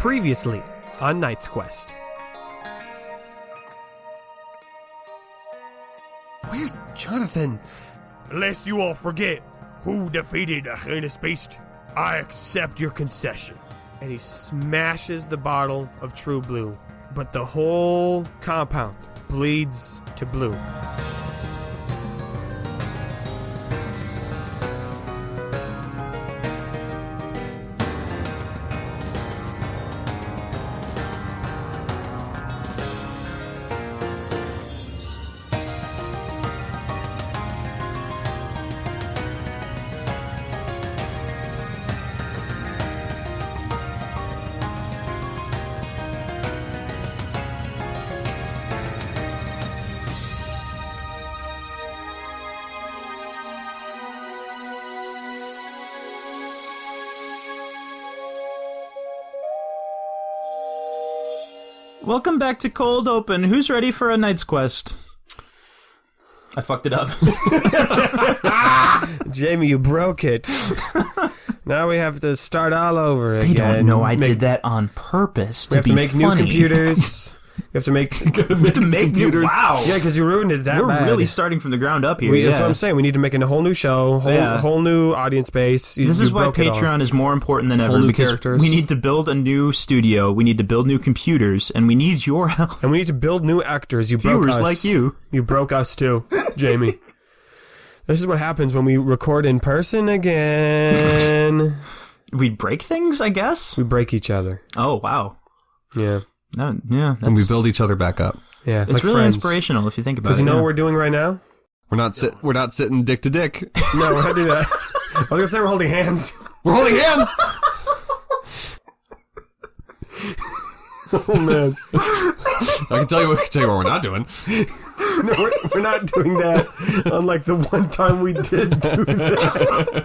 Previously on Knight's Quest. Where's Jonathan? Lest you all forget who defeated the heinous beast, I accept your concession. And he smashes the bottle of True Blue, but the whole compound bleeds to blue. Welcome back to Cold Open. Who's ready for a Knight's Quest? I fucked it up. Jamie, you broke it. Now we have to start all over again. They don't know I did that on purpose to be funny. We have to make new computers. We have to make computers. Wow. Yeah, because you ruined it that bad. We're really starting from the ground up here. That's what I'm saying. We need to make a whole new show, whole new audience base. This is why Patreon is more important than ever, because characters. We need to build a new studio, we need to build new computers, and we need your help. And we need to build new actors. You broke us. Viewers like you. You broke us too, Jamie. This is what happens when we record in person again. We break things, I guess? We break each other. Oh, wow. Yeah. And we build each other back up. Yeah, it's like really friends. Inspirational if you think about it. Because you know what we're doing right now? We're not sitting dick to dick. No, we're not doing that. I was gonna say we're holding hands. We're holding hands. Oh man! I can tell you what we're not doing. No, we're not doing that. Unlike the one time we did do that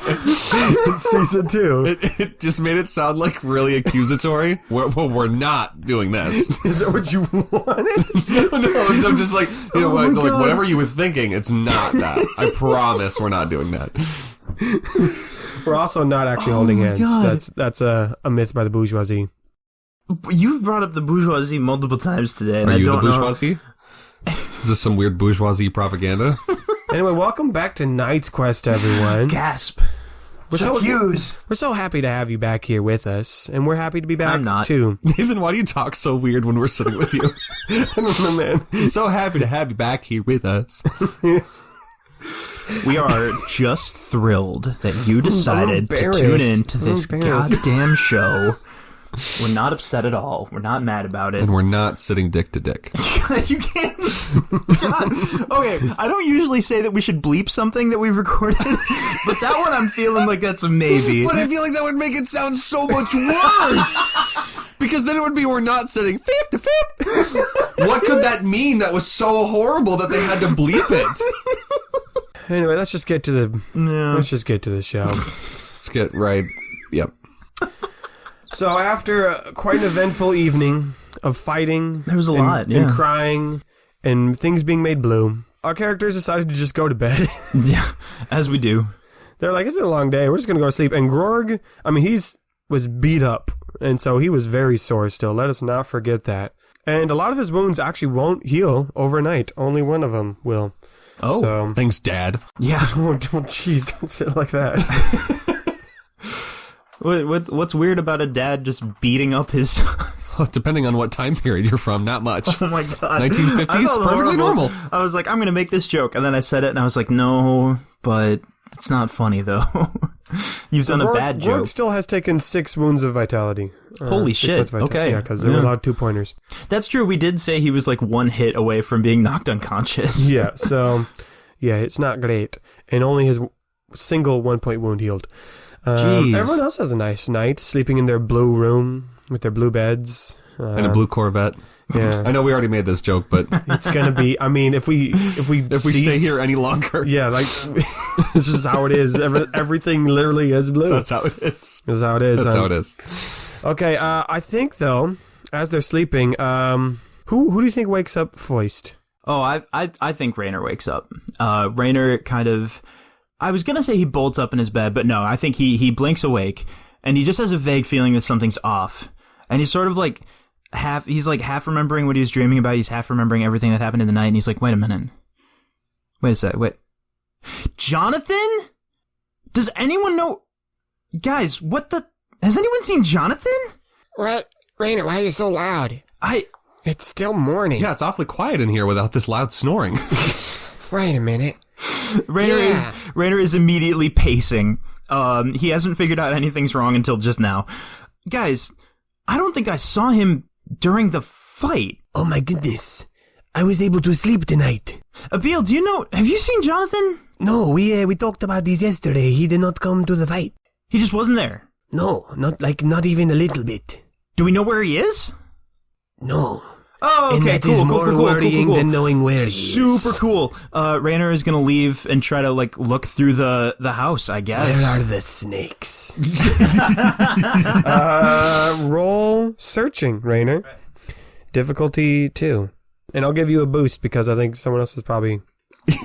in season 2. It just made it sound like really accusatory. We're not doing this. Is that what you wanted? No, I'm just like, like whatever you were thinking, it's not that. I promise we're not doing that. We're also not actually holding hands. God. That's a myth by the bourgeoisie. You brought up the bourgeoisie multiple times today. And Are you the bourgeoisie? Is this some weird bourgeoisie propaganda? Anyway, welcome back to Knight's Quest, everyone. Gasp. We're so happy to have you back here with us, and we're happy to be back I'm not. too. Nathan, why do you talk so weird when we're sitting with you? I don't know, man. So happy to have you back here with us. We are just thrilled that you decided to tune in to this goddamn show. We're not upset at all. We're not mad about it. And we're not sitting dick to dick. You can't. God. Okay, I don't usually say that we should bleep something that we've recorded, but that one I'm feeling like that's a maybe. But I feel like that would make it sound so much worse. Because then it would be we're not sitting fip to fip. What could that mean that was so horrible that they had to bleep it? Anyway, let's just get to the show. Let's get right. Yep. So after quite an eventful evening of fighting, there was a lot, and crying, and things being made blue, our characters decided to just go to bed. Yeah, as we do. They're like, it's been a long day, we're just going to go to sleep. And Grorg, was beat up, and so he was very sore still. Let us not forget that. And a lot of his wounds actually won't heal overnight. Only one of them will. Oh, so, thanks, Dad. Yeah. Don't say it like that. What's weird about a dad just beating up his... Well, depending on what time period you're from, not much. Oh my god. 1950s, perfectly normal. I was like, I'm going to make this joke, and then I said it, and I was like, no, but it's not funny, though. You've done a bad joke. Grorg still has taken 6 wounds of vitality. Holy shit, okay. Yeah, because they were allowed 2-pointers. That's true, we did say he was like 1 hit away from being knocked unconscious. Yeah, so, yeah, it's not great. And only his single 1-point wound healed. Everyone else has a nice night, sleeping in their blue room with their blue beds. And a blue Corvette. Yeah. I know we already made this joke, but it's gonna be, if we stay here any longer. Yeah, like, this is how it is. Everything literally is blue. That's how it is. That's how it is. That's how it is. Okay, I think, though, as they're sleeping, who do you think wakes up first? Oh, I think Raynor wakes up. Raynor kind of... I was going to say he bolts up in his bed, but no, I think he blinks awake, and he just has a vague feeling that something's off. And he's sort of like half remembering what he was dreaming about. He's half remembering everything that happened in the night. And he's like, wait a minute. Wait a sec. Wait. Jonathan? Does anyone know? Guys, has anyone seen Jonathan? What? Rainer, why are you so loud? It's still morning. Yeah, it's awfully quiet in here without this loud snoring. Wait a minute. Rainer is immediately pacing. He hasn't figured out anything's wrong until just now. Guys, I don't think I saw him during the fight. Oh my goodness. I was able to sleep tonight. Abil, have you seen Jonathan? No, we talked about this yesterday. He did not come to the fight. He just wasn't there. No, not even a little bit. Do we know where he is? No. Oh, okay, and that cool, is cool, more cool, worrying cool. than knowing where he is. Super cool. Rainer is gonna leave and try to look through the house, I guess. Where are the snakes? Roll searching, Rainer. Difficulty 2. And I'll give you a boost because I think someone else is probably...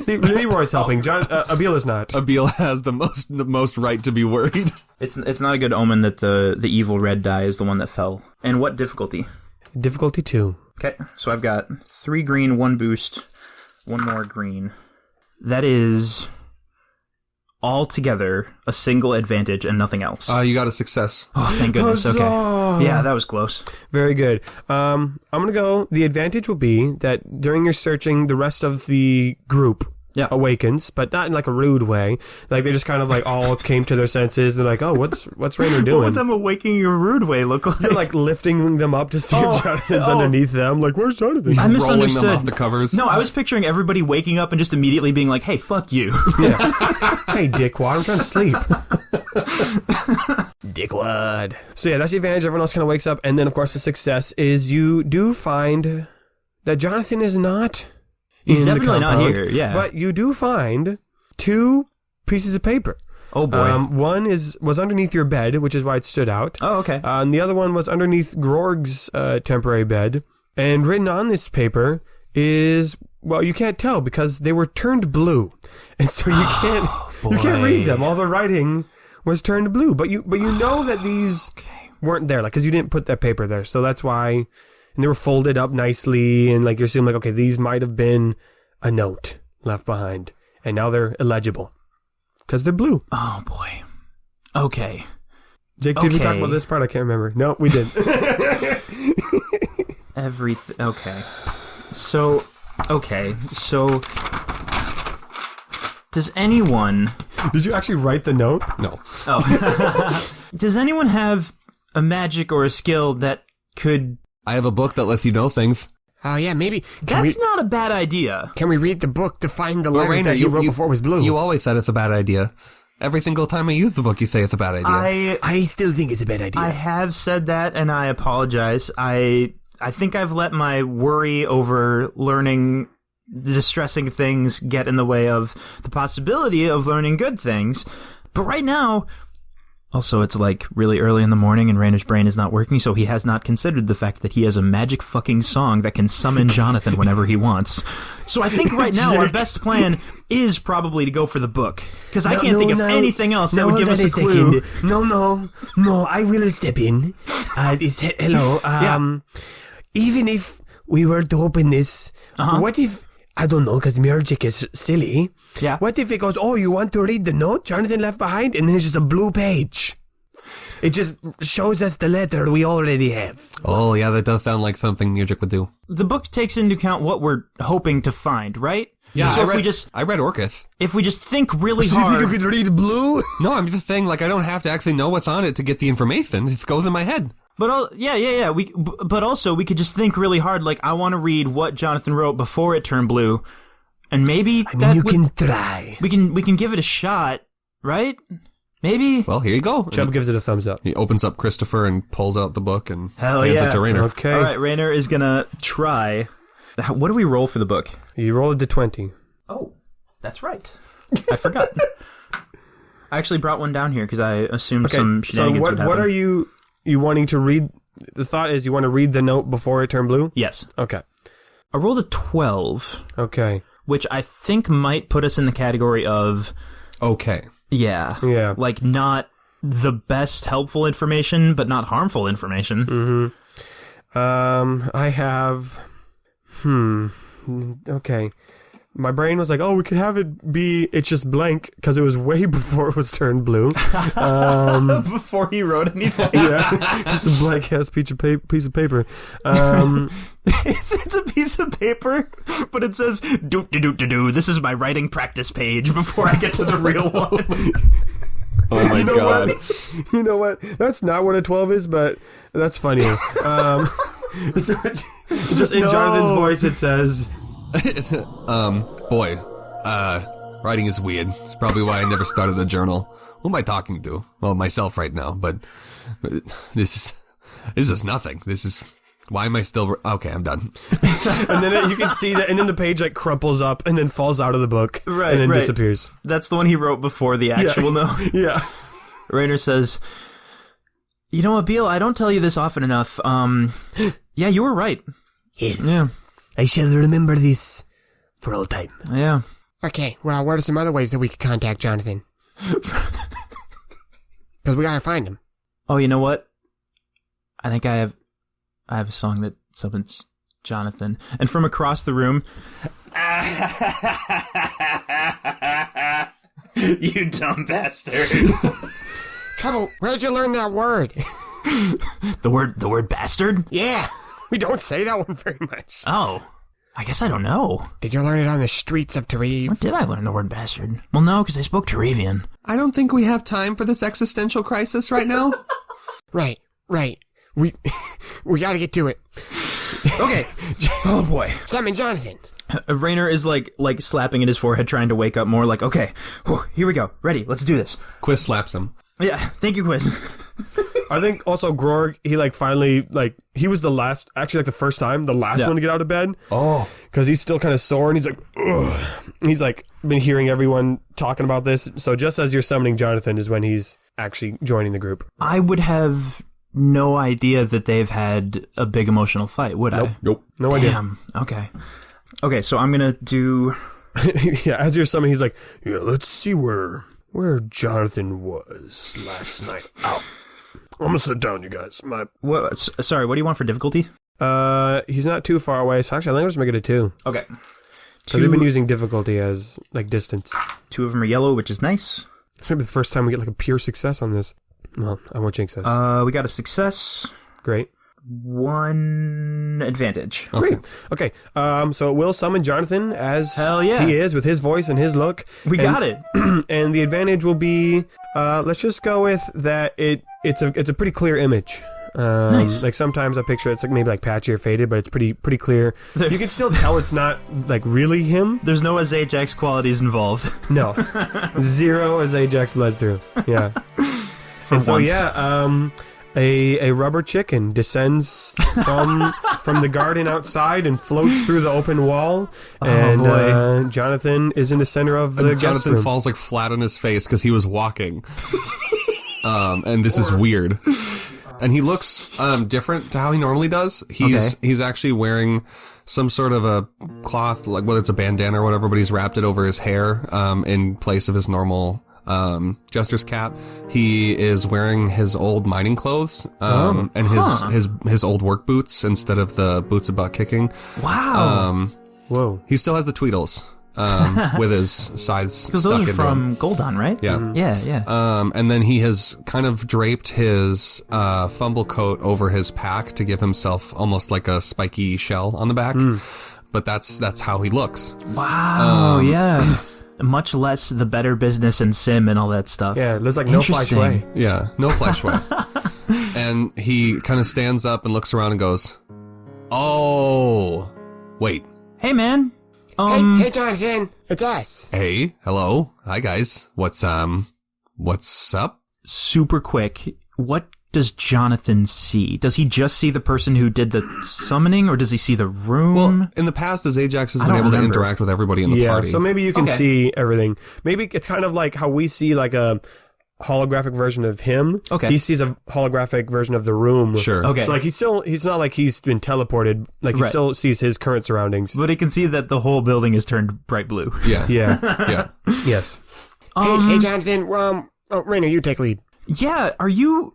Leroy's helping. Abil is not. Abil has the most right to be worried. It's not a good omen that the evil red die is the one that fell. And what difficulty? Difficulty 2. Okay, so I've got 3 green, 1 boost, 1 more green. That is altogether a single advantage and nothing else. You got a success. Oh, thank goodness. Huzzah! Okay. Yeah, that was close. Very good. I'm going to go. The advantage will be that during your searching, the rest of the group awakens, but not in like a rude way. Like they just kind of like all came to their senses. They're like, oh, what's Rainer doing? What would them awaking in a rude way look like? They're like lifting them up to see if Jonathan's underneath them. Like, where's Jonathan? I misunderstood. Rolling them off the covers. No, I was picturing everybody waking up and just immediately being like, hey, fuck you. Yeah. Hey, dickwad, I'm trying to sleep. Dickwad. So yeah, that's the advantage. Everyone else kind of wakes up. And then, of course, the success is you do find that Jonathan is not He's in the definitely not compound, here, yeah. But you do find 2 pieces of paper. Oh, boy. One was underneath your bed, which is why it stood out. Oh, okay. And the other one was underneath Grorg's temporary bed. And written on this paper is, well, you can't tell because they were turned blue. And so you can't read them. All the writing was turned blue. But you know that these weren't there, like, because you didn't put that paper there. So that's why, and they were folded up nicely. And like, you're assuming like, okay, these might have been a note left behind. And now they're illegible. Because they're blue. Oh, boy. Okay. Jake, did we talk about this part? I can't remember. No, we did. Everything. Okay. So, does anyone... Did you actually write the note? No. Oh. Does anyone have a magic or a skill that could... I have a book that lets you know things. Oh, yeah, maybe. That's not a bad idea. Can we read the book to find the Well, letter Rainer, that you wrote before it was blue? You always said it's a bad idea. Every single time I use the book, you say it's a bad idea. I still think it's a bad idea. I have said that, and I apologize. I think I've let my worry over learning distressing things get in the way of the possibility of learning good things. But right now... Also, it's like really early in the morning and Rainer's brain is not working, so he has not considered the fact that he has a magic fucking song that can summon Jonathan whenever he wants. So I think right now our best plan is probably to go for the book. Because I can't think of anything else that would give us a clue. No, I will step in. Hello. Even if we were to open this, what if... I don't know, because magic is silly. Yeah. What if it goes, oh, you want to read the note Jonathan left behind? And then it's just a blue page. It just shows us the letter we already have. Oh, yeah, that does sound like something Music would do. The book takes into account what we're hoping to find, right? Yeah, so I read Orcus. If we just think really So you hard... think you could read blue? No, I'm just saying, like, I don't have to actually know what's on it to get the information. It just goes in my head. But yeah. But also we could just think really hard. Like I want to read what Jonathan wrote before it turned blue, and maybe you can try. We can give it a shot, right? Maybe. Well, here you go. Chubb gives it a thumbs up. He opens up Christopher and pulls out the book and Hell hands yeah. it to Rainer. Okay. All right, Rainer is gonna try. What do we roll for the book? You rolled a 20. Oh, that's right. I forgot. I actually brought one down here because I assumed some shenanigans would happen. What are you wanting to read? The thought is you want to read the note before it turned blue? Yes. Okay. I rolled a 12. Okay. Which I think might put us in the category of... Okay. Yeah. Yeah. Like not the best helpful information, but not harmful information. Mm-hmm. I have... Okay. My brain was like, oh, we could have it be, it's just blank, because it was way before it was turned blue. Before he wrote anything. Yeah, just a blank-ass piece of paper. It's a piece of paper, but it says, do. This is my writing practice page before I get to the real one. Oh my God. You know what? That's not what a 12 is, but that's funny. So just in Jonathan's voice, it says... Boy, writing is weird. It's probably why I never started a journal. Who am I talking to? Well, myself right now, but this is nothing. Why am I still... Okay, I'm done. And then you can see that, and then the page like crumples up and then falls out of the book, Right, and then right. disappears. That's the one he wrote before the actual note. Yeah. Rainer says, you know, Abil, I don't tell you this often enough. Yeah, you were right. Yes. Yeah. I shall remember this for all time. Yeah. Okay, well, what are some other ways that we could contact Jonathan? Because we gotta find him. Oh, you know what? I think I have a song that summons Jonathan. And from across the room... You dumb bastard. Trouble, where'd you learn that word? The word bastard? Yeah, we don't say that one very much. Oh. I guess I don't know. Did you learn it on the streets of Tarif? Where did I learn the word bastard? Well, no, because I spoke Tarivian. I don't think we have time for this existential crisis right now. Right. We gotta get to it. Okay. Oh, boy. Summon Jonathan. Rainer is like slapping at his forehead, trying to wake up more. Like, okay, here we go. Ready, let's do this. Quis slaps him. Yeah, thank you, Quis. I think also Grorg, he finally, he was the last one to get out of bed. Oh. Because he's still kind of sore and he's like, ugh. He's been hearing everyone talking about this. So just as you're summoning Jonathan is when he's actually joining the group. I would have no idea that they've had a big emotional fight, would I? Nope. No idea. Damn. Okay, so I'm gonna do... Yeah, as you're summoning, he's like, yeah, let's see where Jonathan was last night. Ow. I'm gonna sit down, you guys. Sorry, what do you want for difficulty? He's not too far away, so actually I think I'll just make it a 2. Okay. Because we've been using difficulty as, distance. 2 of them are yellow, which is nice. It's maybe the first time we get, a pure success on this. Well, I won't jinx this. We got a success. Great. 1 advantage. Great. Okay, so it will summon Jonathan as Hell yeah. he is, with his voice and his look. We got it. And the advantage will be, let's just go with that it's a pretty clear image. Nice. Sometimes I picture it's maybe patchy or faded, but it's pretty clear. You can still tell it's not really him. There's no Ajax qualities involved. No. 0 as Ajax bled through. Yeah. For so once. yeah, a rubber chicken descends from the garden outside and floats through the open wall. And boy. Jonathan is in the center of the guest Jonathan room. falls flat on his face because he was walking. And this is weird. And he looks different to how he normally does. He's actually wearing some sort of a cloth, whether it's a bandana or whatever, but he's wrapped it over his hair in place of his normal jester's cap. He is wearing his old mining clothes and his old work boots instead of the boots of butt kicking. Wow. Whoa. He still has the Tweedles with his sides Because stuck those are into from him. Goldon, right? Yeah. Yeah. And then he has kind of draped his fumble coat over his pack to give himself almost like a spiky shell on the back. But that's how he looks. Wow. Yeah. Much less the Better Business and Sim and all that stuff. Yeah, there's no flash way. Yeah, no flash way. And he kind of stands up and looks around and goes, "Oh, wait. Hey, man. Hey, Jonathan, it's us. Hey, hello. Hi, guys. What's up?" Super quick. What does Jonathan see? Does he just see the person who did the summoning, or does he see the room? Well, in the past, as Ajax has been able to interact with everybody in the party. So maybe you can see everything. Maybe it's kind of like how we see a holographic version of him. Okay. He sees a holographic version of the room. Sure. Okay. So he's not like he's been teleported. He still sees his current surroundings. But he can see that the whole building is turned bright blue. Yeah. Yeah. Yeah. Yes. Hey, Jonathan, Rainer, you take lead. Yeah, are you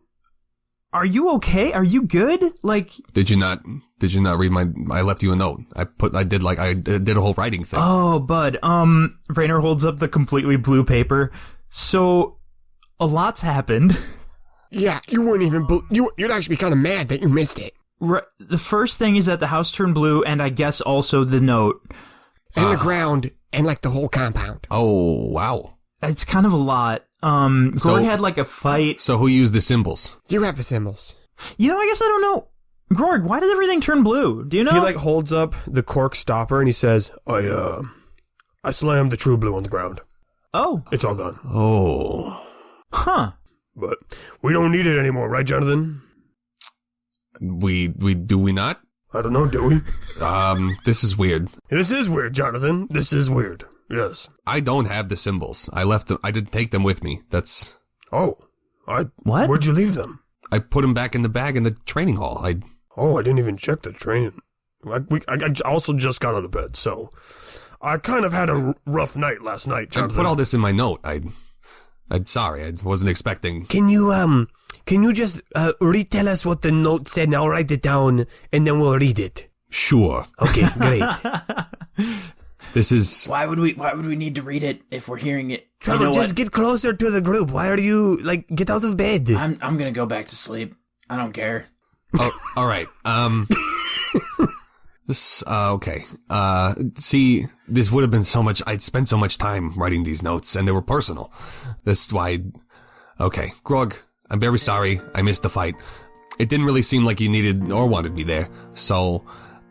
okay? Are you good? Like, Did you not read I left you a note. I did a whole writing thing. oh, bud. Rainer holds up the completely blue paper. So, a lot's happened. Yeah, you wouldn't even... You'd actually be kind of mad that you missed it. The first thing is that the house turned blue, and I guess also the note. And the ground, and like the whole compound. Oh, wow. It's kind of a lot. Grorg had like a fight. So who used the symbols? You have the symbols. You know, I guess I don't know. Grorg, why did everything turn blue? Do you know? He like holds up the cork stopper and he says, I slammed the true blue on the ground. Oh. It's all gone. Oh. Huh. But we don't need it anymore, right, Jonathan? We do we not? I don't know, do we? This is weird. This is weird, Jonathan. This is weird. Yes. I don't have the symbols. I left them. I didn't take them with me. That's... Oh. What? Where'd you leave them? I put them back in the bag in the training hall. I didn't even check the training. I also just got out of bed, so... I kind of had a rough night last night, Jonathan. I put all this in my note. I'm sorry. I wasn't expecting... Can you just retell us what the note said, and I'll write it down, and then we'll read it? Sure. Okay, great. This is... Why would we need to read it if we're hearing it? Trevor, just get closer to the group. Why are you, get out of bed? I'm gonna go back to sleep. I don't care. Oh, all right. Okay. See, this would have been so much... I'd spent so much time writing these notes, and they were personal. This is why... Okay, Grorg, I'm very sorry. I missed the fight. It didn't really seem like you needed or wanted me there, so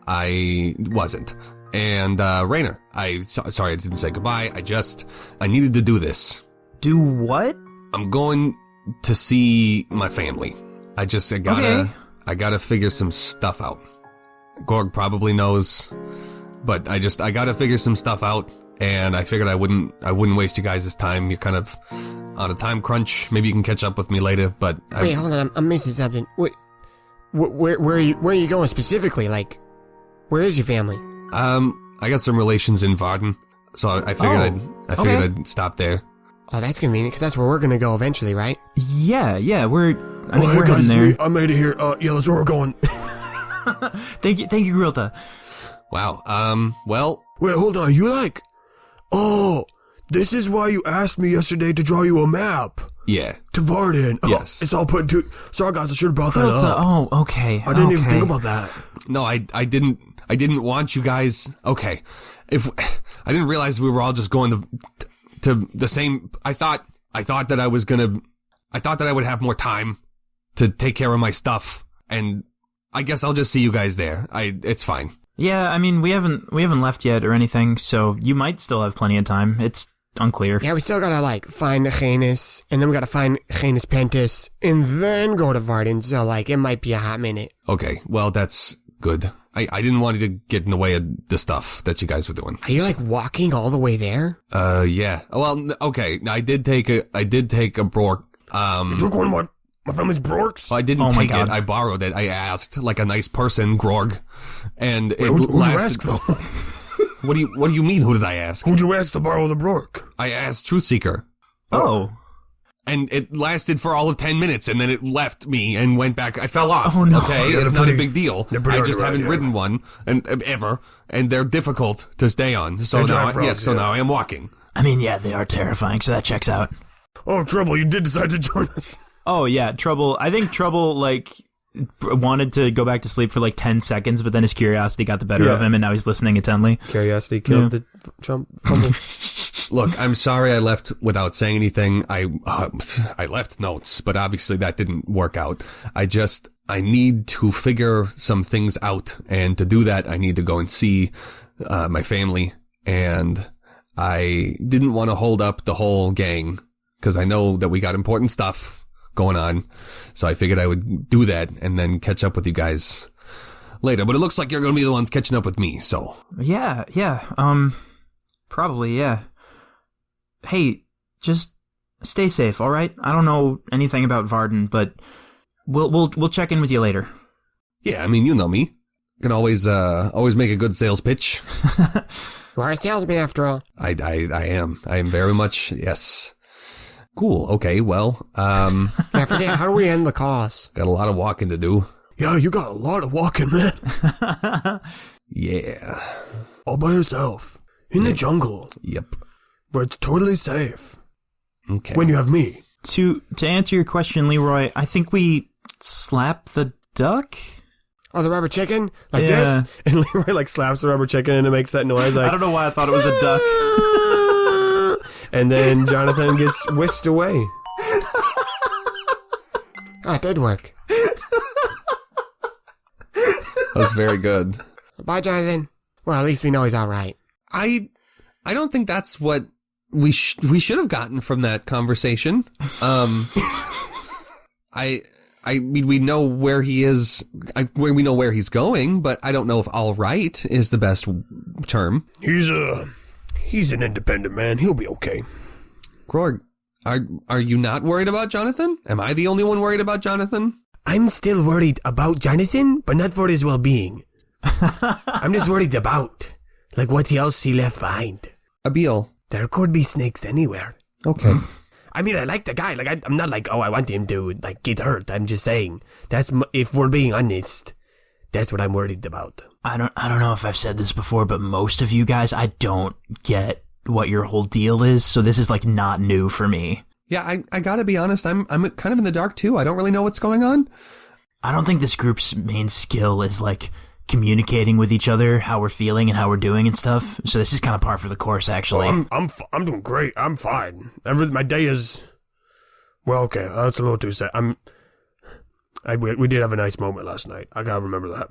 I wasn't. And, Rainer, sorry I didn't say goodbye. I needed to do this. Do what? I'm going to see my family. I gotta figure some stuff out. Grorg probably knows, but I gotta figure some stuff out, and I figured I wouldn't waste you guys' time. You're kind of on a time crunch. Maybe you can catch up with me later, but... Wait, hold on, I'm missing something. Where are you going specifically? Like, where is your family? I got some relations in Varden, so I figured I'd stop there. Oh, that's convenient, because that's where we're gonna go eventually, right? Yeah, we're heading there. I made it here. Yeah, that's where we're going. Thank you, Grilta. Wow, well... Wait, hold on, Oh, this is why you asked me yesterday to draw you a map. Yeah. To Varden. Yes. It's all put to... Sorry, guys, I should have brought that up. Oh, okay. I didn't even think about that. No, I didn't want you guys... Okay. I didn't realize we were all just going to the same... I thought that I would have more time to take care of my stuff, and I guess I'll just see you guys there. It's fine. Yeah, I mean, we haven't left yet or anything, so you might still have plenty of time. It's unclear. Yeah, we still gotta, find Janus, and then we gotta find Janus Pentus, and then go to Varden, so, it might be a hot minute. Okay, well, that's good. I didn't want you to get in the way of the stuff that you guys were doing. Are you, walking all the way there? Yeah. Well, okay, I did take a Grorg. You took one of my family's Brorks? Well, I didn't take it. I borrowed it. I asked, like a nice person, Grorg, and it who'd you lasted... ask, though? What do you mean, who did I ask? Who'd you ask to borrow the Brork? I asked Truthseeker. Oh. And it lasted for all of 10 minutes, and then it left me and went back. I fell off. Oh, no. Okay, Yeah, it's not a big deal. I just haven't ridden one ever, and they're difficult to stay on. So now I am walking. I mean, yeah, they are terrifying, so that checks out. Oh, Trouble, you did decide to join us. Oh, yeah, Trouble. I think Trouble, wanted to go back to sleep for 10 seconds, but then his curiosity got the better of him, and now he's listening intently. Curiosity killed the fumble. Look, I'm sorry I left without saying anything. I left notes, but obviously that didn't work out. I need to figure some things out, and to do that, I need to go and see my family, and I didn't want to hold up the whole gang, because I know that we got important stuff going on, so I figured I would do that, and then catch up with you guys later. But it looks like you're going to be the ones catching up with me, so... Yeah, probably, yeah. Hey, just stay safe, all right? I don't know anything about Varden, but we'll check in with you later. Yeah, I mean, you know me. Can always make a good sales pitch. You are a salesman after all. I am. I am very much, yes. Cool. Okay, well, Yeah, I forget, how do we end the calls? got a lot of walking to do. Yeah, you got a lot of walking, man. Yeah. All by yourself. In the jungle. Yep. Where it's totally safe. Okay. When you have me. To answer your question, Leroy, I think we slap the duck. Oh, the rubber chicken? Like Yeah. this? And Leroy like slaps the rubber chicken and it makes that noise like. I don't know why I thought it was a duck. And then Jonathan gets whisked away. Oh, it did work. That was very good. Bye, Jonathan. Well, at least we know he's all right. I don't think that's what we should have gotten from that conversation. I mean, we know where he is. We know where he's going, but I don't know if all right is the best term. He's an independent man. He'll be okay. Grorg, are you not worried about Jonathan? Am I the only one worried about Jonathan? I'm still worried about Jonathan, but not for his well-being. I'm just worried about, like, what else he left behind. Abiel. There could be snakes anywhere. Okay. I mean, I like the guy. Like, I'm not like, oh, I want him to, like, get hurt. I'm just saying, if we're being honest, that's what I'm worried about. I don't know if I've said this before, but most of you guys, I don't get what your whole deal is, so this is like not new for me. Yeah, I gotta be honest, I'm kind of in the dark too. I don't really know what's going on. I don't think this group's main skill is like communicating with each other, how we're feeling and how we're doing and stuff. So this is kind of par for the course, actually. I'm doing great. I'm fine. My day is, well, okay, that's a little too sad. We did have a nice moment last night. I gotta remember that.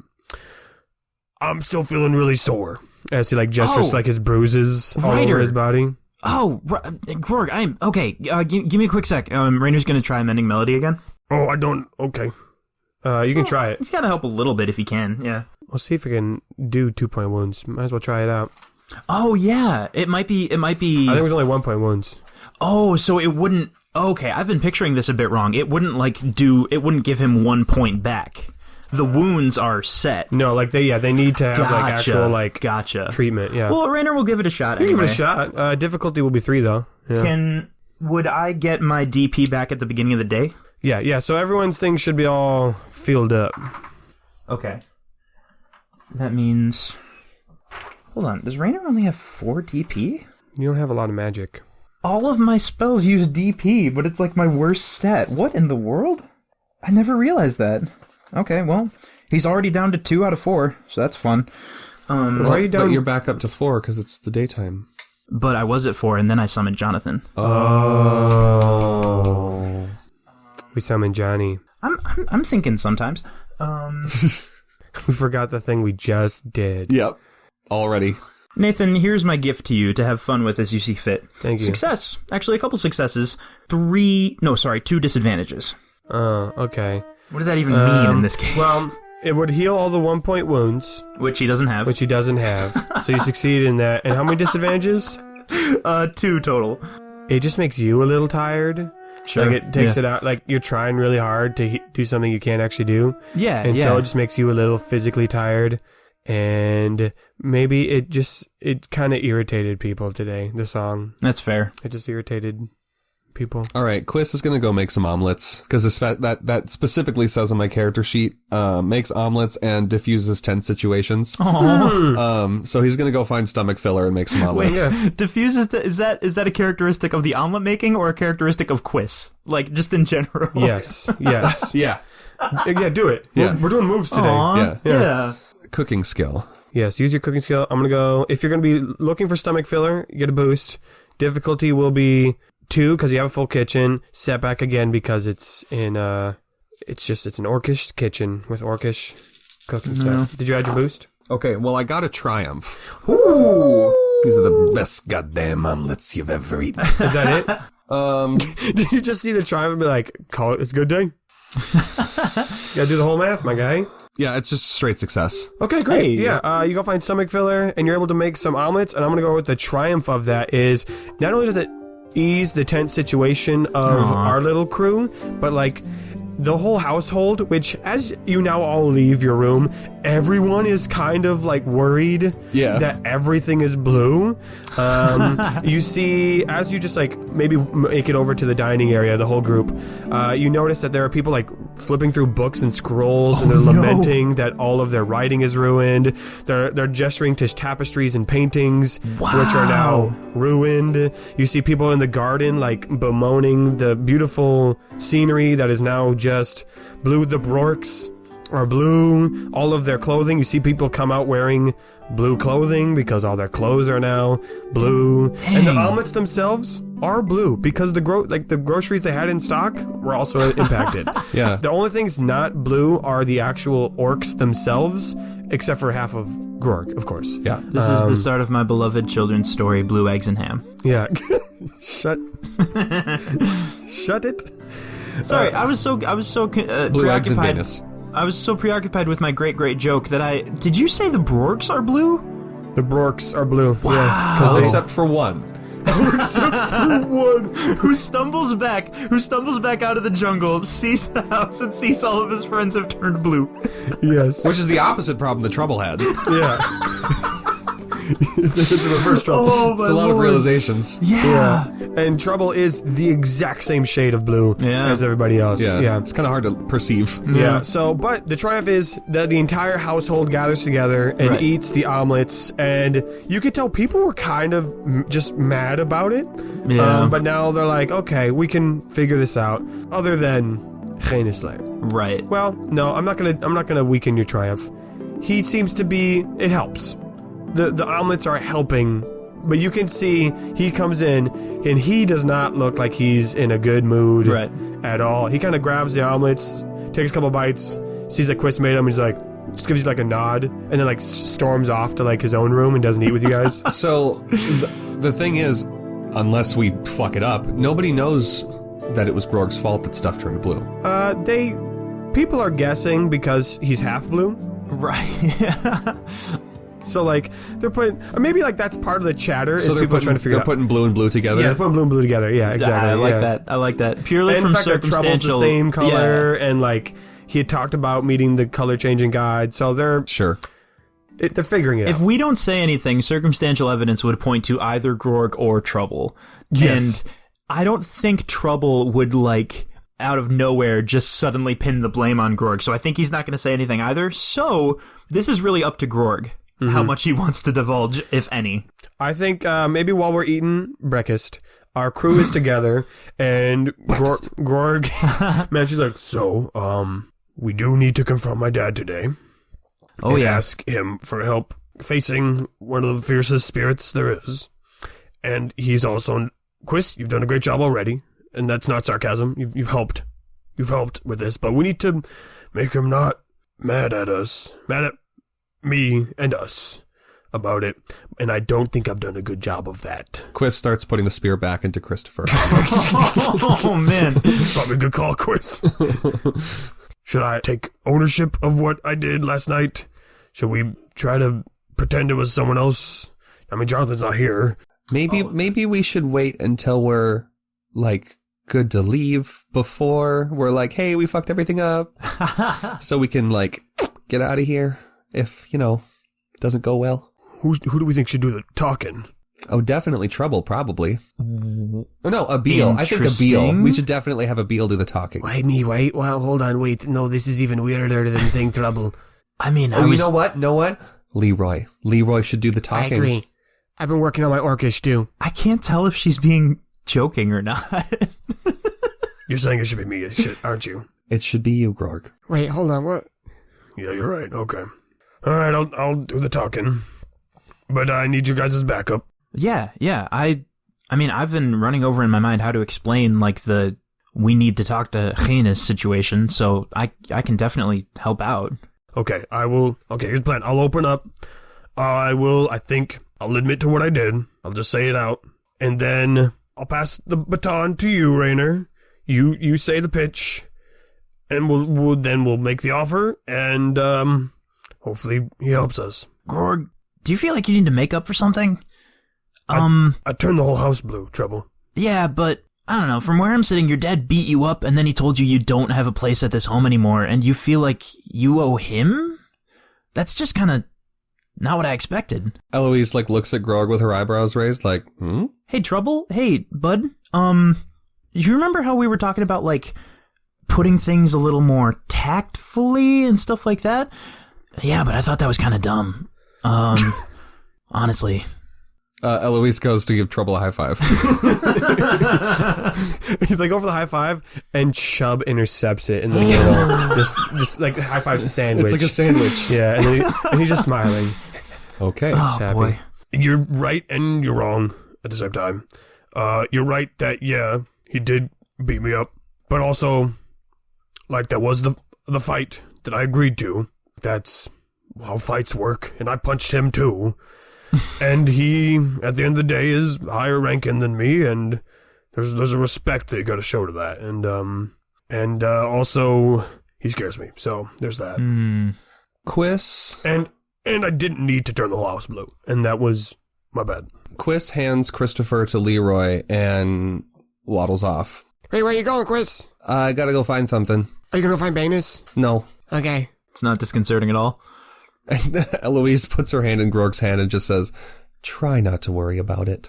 I'm still feeling really sore. As he like gestures like his bruises all over his body. Oh, Grorg, I'm okay. Give me a quick sec. Rainer's gonna try Mending Melody again. Oh, I don't. Okay. You can try it. He's gotta help a little bit if he can. Yeah. We'll see if we can do 2-point wounds. Might as well try it out. Oh yeah, it might be. I think it was only 1-point wounds. Oh, so it wouldn't. Okay, I've been picturing this a bit wrong. It wouldn't it wouldn't give him 1 point back. The wounds are set. No, like they need to have like actual like Gotcha. treatment. Yeah. Well, Rainer will give it a shot. You Anyway. give it a shot. Difficulty will be 3 though. Yeah. Would I get my DP back at the beginning of the day? Yeah. So everyone's things should be all filled up. Okay. That means. Hold on. Does Rainer only have 4 DP? You don't have a lot of magic. All of my spells use DP, but it's like my worst stat. What in the world? I never realized that. Okay, well, he's already down to 2 out of 4, so that's fun. Why are you down? But you're back up to 4 because it's the daytime. But I was at 4, and then I summoned Jonathan. Oh. We summoned Johnny. I'm thinking sometimes. We forgot the thing we just did. Yep. Already. Nathan, here's my gift to you to have fun with as you see fit. Thank you. Success. Actually, a couple successes. 2 disadvantages. Oh, okay. What does that even mean in this case? Well, it would heal all the 1-point wounds, which he doesn't have. which he doesn't have. So you succeed in that. And how many disadvantages? 2 total. It just makes you a little tired. Sure. Like it takes it out. Like you're trying really hard to do something you can't actually do. Yeah, And yeah. so it just makes you a little physically tired. And maybe it kind of irritated people today, the song. That's fair. It just irritated people. All right, Quis is going to go make some omelets because that specifically says on my character sheet, makes omelets and diffuses tense situations. So he's going to go find stomach filler and make some omelets. Diffuses, is that a characteristic of the omelet making or a characteristic of Quis? Like, just in general? Yes. Yes. Yeah. Yeah, do it. Yeah. We're doing moves today. Aw, yeah. Cooking skill. Yes, use your cooking skill. I'm going to go, if you're going to be looking for stomach filler, you get a boost. Difficulty will be 2 because you have a full kitchen. Setback again because it's in, it's an orcish kitchen with orcish cooking stuff. Did you add your boost? Okay, well, I got a triumph. Ooh! These are the best goddamn omelets you've ever eaten. Is that it? Did you just see the triumph and be like, call it, it's a good day? You gotta do the whole math, my guy. Yeah, it's just straight success. Okay, great. Hey. Yeah, you go find stomach filler, and you're able to make some omelets, and I'm going to go with the triumph of that is, not only does it ease the tense situation of our little crew, but, like, the whole household, which as you now all leave your room, everyone is kind of like worried that everything is blue. You see, as you just like maybe make it over to the dining area, the whole group, you notice that there are people like flipping through books and scrolls, and they're lamenting that all of their writing is ruined. They're gesturing to tapestries and paintings, which are now ruined. You see people in the garden like bemoaning the beautiful scenery that is now just blue. The Grorgs are blue. All of their clothing, you see people come out wearing blue clothing because all their clothes are now blue. Dang. And the omelets themselves are blue because the groceries they had in stock were also impacted. Yeah. The only things not blue are the actual orcs themselves, except for half of Grorg, of course. Yeah. This is the start of my beloved children's story, Blue Eggs and Ham. Yeah. Shut it. Sorry, I was so Blue eggs and preoccupied. Venus. I was so preoccupied with my great joke that did you say the Grorgs are blue? The Grorgs are blue. Wow. Yeah, Except for one. Except for one who stumbles back out of the jungle, sees the house, and sees all of his friends have turned blue. Yes. Which is the opposite problem that Trouble had. Yeah. It's the reverse Trouble. Oh, It's a lot of realizations. Yeah. And Trouble is the exact same shade of blue as everybody else. Yeah. It's kind of hard to perceive. Yeah. So, but the triumph is that the entire household gathers together and eats the omelets, and you could tell people were kind of just mad about it. Yeah. But now they're like, okay, we can figure this out. Other than Quis. Right. Well, no, I'm not gonna weaken your triumph. He seems to be. It helps. The omelets are helping, but you can see he comes in and he does not look like he's in a good mood at all. He kind of grabs the omelets, takes a couple bites, sees that Quis made them, and he's like, just gives you like a nod, and then like storms off to like his own room and doesn't eat with you guys. So the thing is, unless we fuck it up, nobody knows that it was Grorg's fault that stuff turned blue. People are guessing because he's half blue. Right. So, like, they're putting... Or maybe, like, that's part of the chatter is So people trying to figure out... They're putting blue and blue together? Yeah, they're putting blue and blue together. Yeah, exactly. I like that. Purely and from the fact that Trouble's circumstantial... the same color, and, like, he had talked about meeting the color-changing guide, so they're... Sure. They're figuring it out. If we don't say anything, circumstantial evidence would point to either Grorg or Trouble. Yes. And I don't think Trouble would, like... out of nowhere just suddenly pin the blame on Grorg, so I think he's not going to say anything either. So this is really up to Grorg how much he wants to divulge, if any. I think maybe while we're eating breakfast, our crew is together, and Grorg mentions like, so we do need to confront my dad today. Oh, yeah. Ask him for help facing one of the fiercest spirits there is. And he's also... Quis, you've done a great job already. And that's not sarcasm. You've helped. You've helped with this. But we need to make him not mad at us. Mad at me and us about it. And I don't think I've done a good job of that. Quis starts putting the spear back into Christopher. Oh, man. Probably a good call, Quis. Should I take ownership of what I did last night? Should we try to pretend it was someone else? I mean, Jonathan's not here. Maybe we should wait until we're, like, good to leave before we're like, hey, we fucked everything up. So we can, like, get out of here if, it doesn't go well. Who do we think should do the talking? Oh, definitely Trouble, probably. Oh, no, Abil. I think Abil. We should definitely have Abil do the talking. Wait. Well, hold on. Wait. No, this is even weirder than saying Trouble. I mean, you know what? Leroy. Leroy should do the talking. I agree. I've been working on my orcish, too. I can't tell if she's being joking or not. You're saying it should be me, aren't you? It should be you, Grorg. Wait, hold on. What? Yeah, you're right. Okay. All right, I'll do the talking. But I need you guys' backup. Yeah. I mean, I've been running over in my mind how to explain, like, the we need to talk to Quis situation, so I can definitely help out. Okay, I will. Okay, here's the plan. I'll open up. I think I'll admit to what I did. I'll just say it out. And then I'll pass the baton to you, Rainer. You say the pitch. And we'll make the offer. And, hopefully he helps us. Grorg, do you feel like you need to make up for something? I turned the whole house blue, Trouble. Yeah, but I don't know, from where I'm sitting, your dad beat you up and then he told you don't have a place at this home anymore and you feel like you owe him? That's just kind of not what I expected. Eloise, like, looks at Grorg with her eyebrows raised, like, Hey, Trouble? Hey, bud? You remember how we were talking about, like, putting things a little more tactfully and stuff like that? Yeah, but I thought that was kind of dumb. Honestly. Eloise goes to give Trouble a high five. They go for the high five, and Chubb intercepts it in the middle. just like high five sandwich. It's like a sandwich. Yeah, and he's just smiling. Okay. Oh, happy. boy. You're right and you're wrong at the same time. You're right that, yeah, he did beat me up. But also, like, that was the fight that I agreed to. That's how fights work. And I punched him, too. And he, at the end of the day, is higher ranking than me, and there's a respect that you gotta show to that. And also, he scares me. So, there's that. Quis. And I didn't need to turn the whole house blue. And that was my bad. Quis hands Christopher to Leroy and waddles off. Hey, where you going, Quis? I gotta go find something. Are you gonna go find Banus? No. Okay. It's not disconcerting at all. And Eloise puts her hand in Grog's hand and just says, try not to worry about it.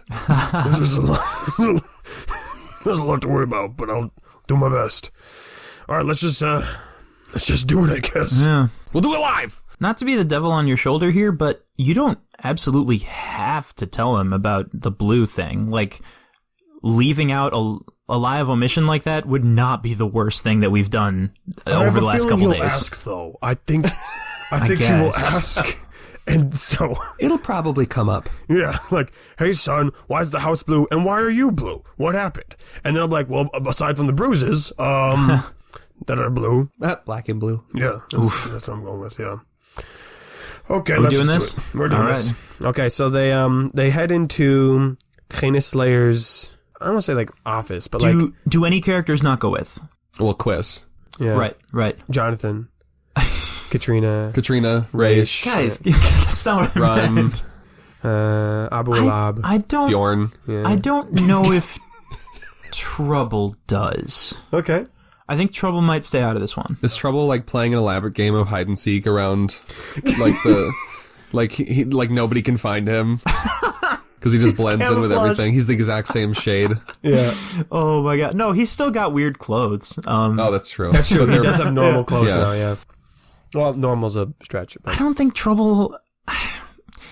There's a lot to worry about, but I'll do my best. All right, let's just do it, I guess. Yeah. We'll do it live! Not to be the devil on your shoulder here, but you don't absolutely have to tell him about the blue thing. Like, leaving out a lie of omission like that would not be the worst thing that we've done over the last couple he'll days. Ask, though. I think he will ask. And so, It'll probably come up. yeah, like, hey son, why is the house blue and why are you blue? What happened? And then I'm like, well, aside from the bruises, that are blue. Black and blue. Yeah, that's what I'm going with, yeah. Okay, Are we let's doing just this? do it. We're doing All this. right. Okay, so they head into Quis Slayer's, I don't want to say like office, but like Do any characters not go with? Well, Quis. yeah, Right. Jonathan, Katrina, Raish. Guys, that's not what I Rhyme. meant. Abu Lab. I don't. Bjorn. Yeah. I don't know if Trouble does. Okay. I think Trouble might stay out of this one. Is Trouble like playing an elaborate game of hide and seek around like the like nobody can find him because he just blends in with camouflaged. everything. He's the exact same shade. Yeah, Oh my god. No, he's still got weird clothes. Oh, that's true. that's true. But He they're- does have normal clothes Yeah. now. Yeah. Well, normal's a stretch. I But don't think Trouble.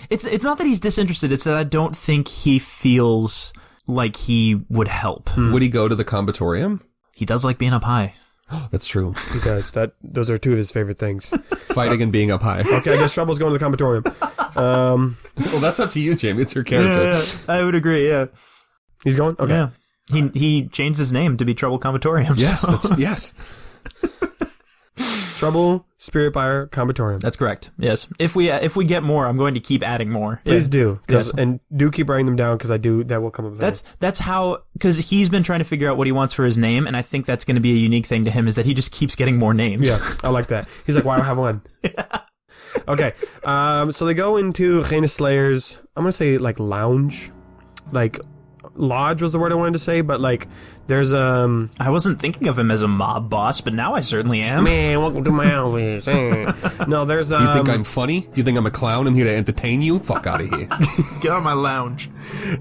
It's not that he's disinterested. It's that I don't think he feels like he would help. Would he go to the combatorium? He does like being up high. That's true. he does. Those are two of his favorite things. Fighting and being up high. Okay, I guess Trouble's going to the competitorium. Well, that's up to you, Jamie. It's your character. I would agree. Yeah. He's going. Okay. Yeah. He changed his name to be Trouble Combatorium. Yes, so- that's yes. Trouble, Spirit Buyer, Combatorium. That's correct. Yes. If we get more, I'm going to keep adding more. Please Yeah. do. Yes. And do keep writing them down because that will come up. That's how, because he's been trying to figure out what he wants for his name, and I think that's going to be a unique thing to him is that he just keeps getting more names. Yeah, I like that. He's like, why do I have one? Okay. So they go into Quis Slayer's, I'm going to say like lounge. Like lodge was the word I wanted to say, but like there's I wasn't thinking of him as a mob boss, but now I certainly am. man, welcome to my office. No, there's You think I'm funny? You think I'm a clown? I'm here to entertain you? Fuck out of here. Get out of my lounge.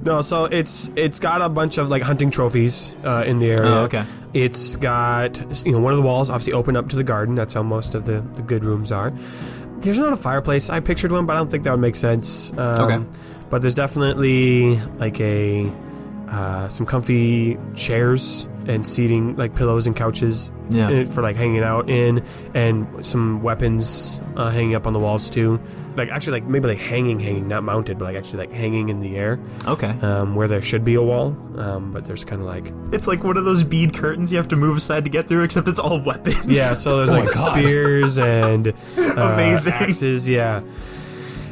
No, so it's got a bunch of like hunting trophies in the area. Oh, okay. It's got one of the walls obviously open up to the garden. That's how most of the good rooms are. There's not a fireplace. I pictured one, but I don't think that would make sense. Okay. But there's definitely like some comfy chairs and seating, like pillows and couches for like hanging out in, and some weapons hanging up on the walls too. Like actually like maybe like hanging, not mounted, but like actually like hanging in the air. Okay. Where there should be a wall, but there's kind of like It's like one of those bead curtains you have to move aside to get through, except it's all weapons. yeah. So there's like God. spears and Amazing. axes, yeah.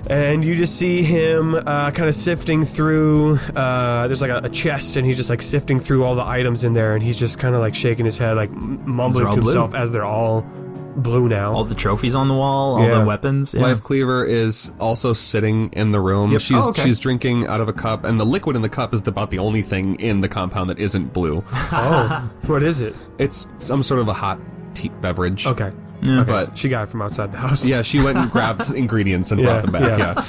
And you just see him kind of sifting through. There's like a chest, and he's just like sifting through all the items in there, and he's just kind of like shaking his head, like mumbling all to blue. himself as they're all blue now. All the trophies on the wall, all Yeah. the weapons. Yeah. Life Cleaver is also sitting in the room. Yep. She's drinking out of a cup, and the liquid in the cup is about the only thing in the compound that isn't blue. Oh, what is it? It's some sort of a hot tea beverage. Okay. Yeah. Okay, But- so she got it from outside the house. Yeah, she went and grabbed ingredients and brought them back. Yeah.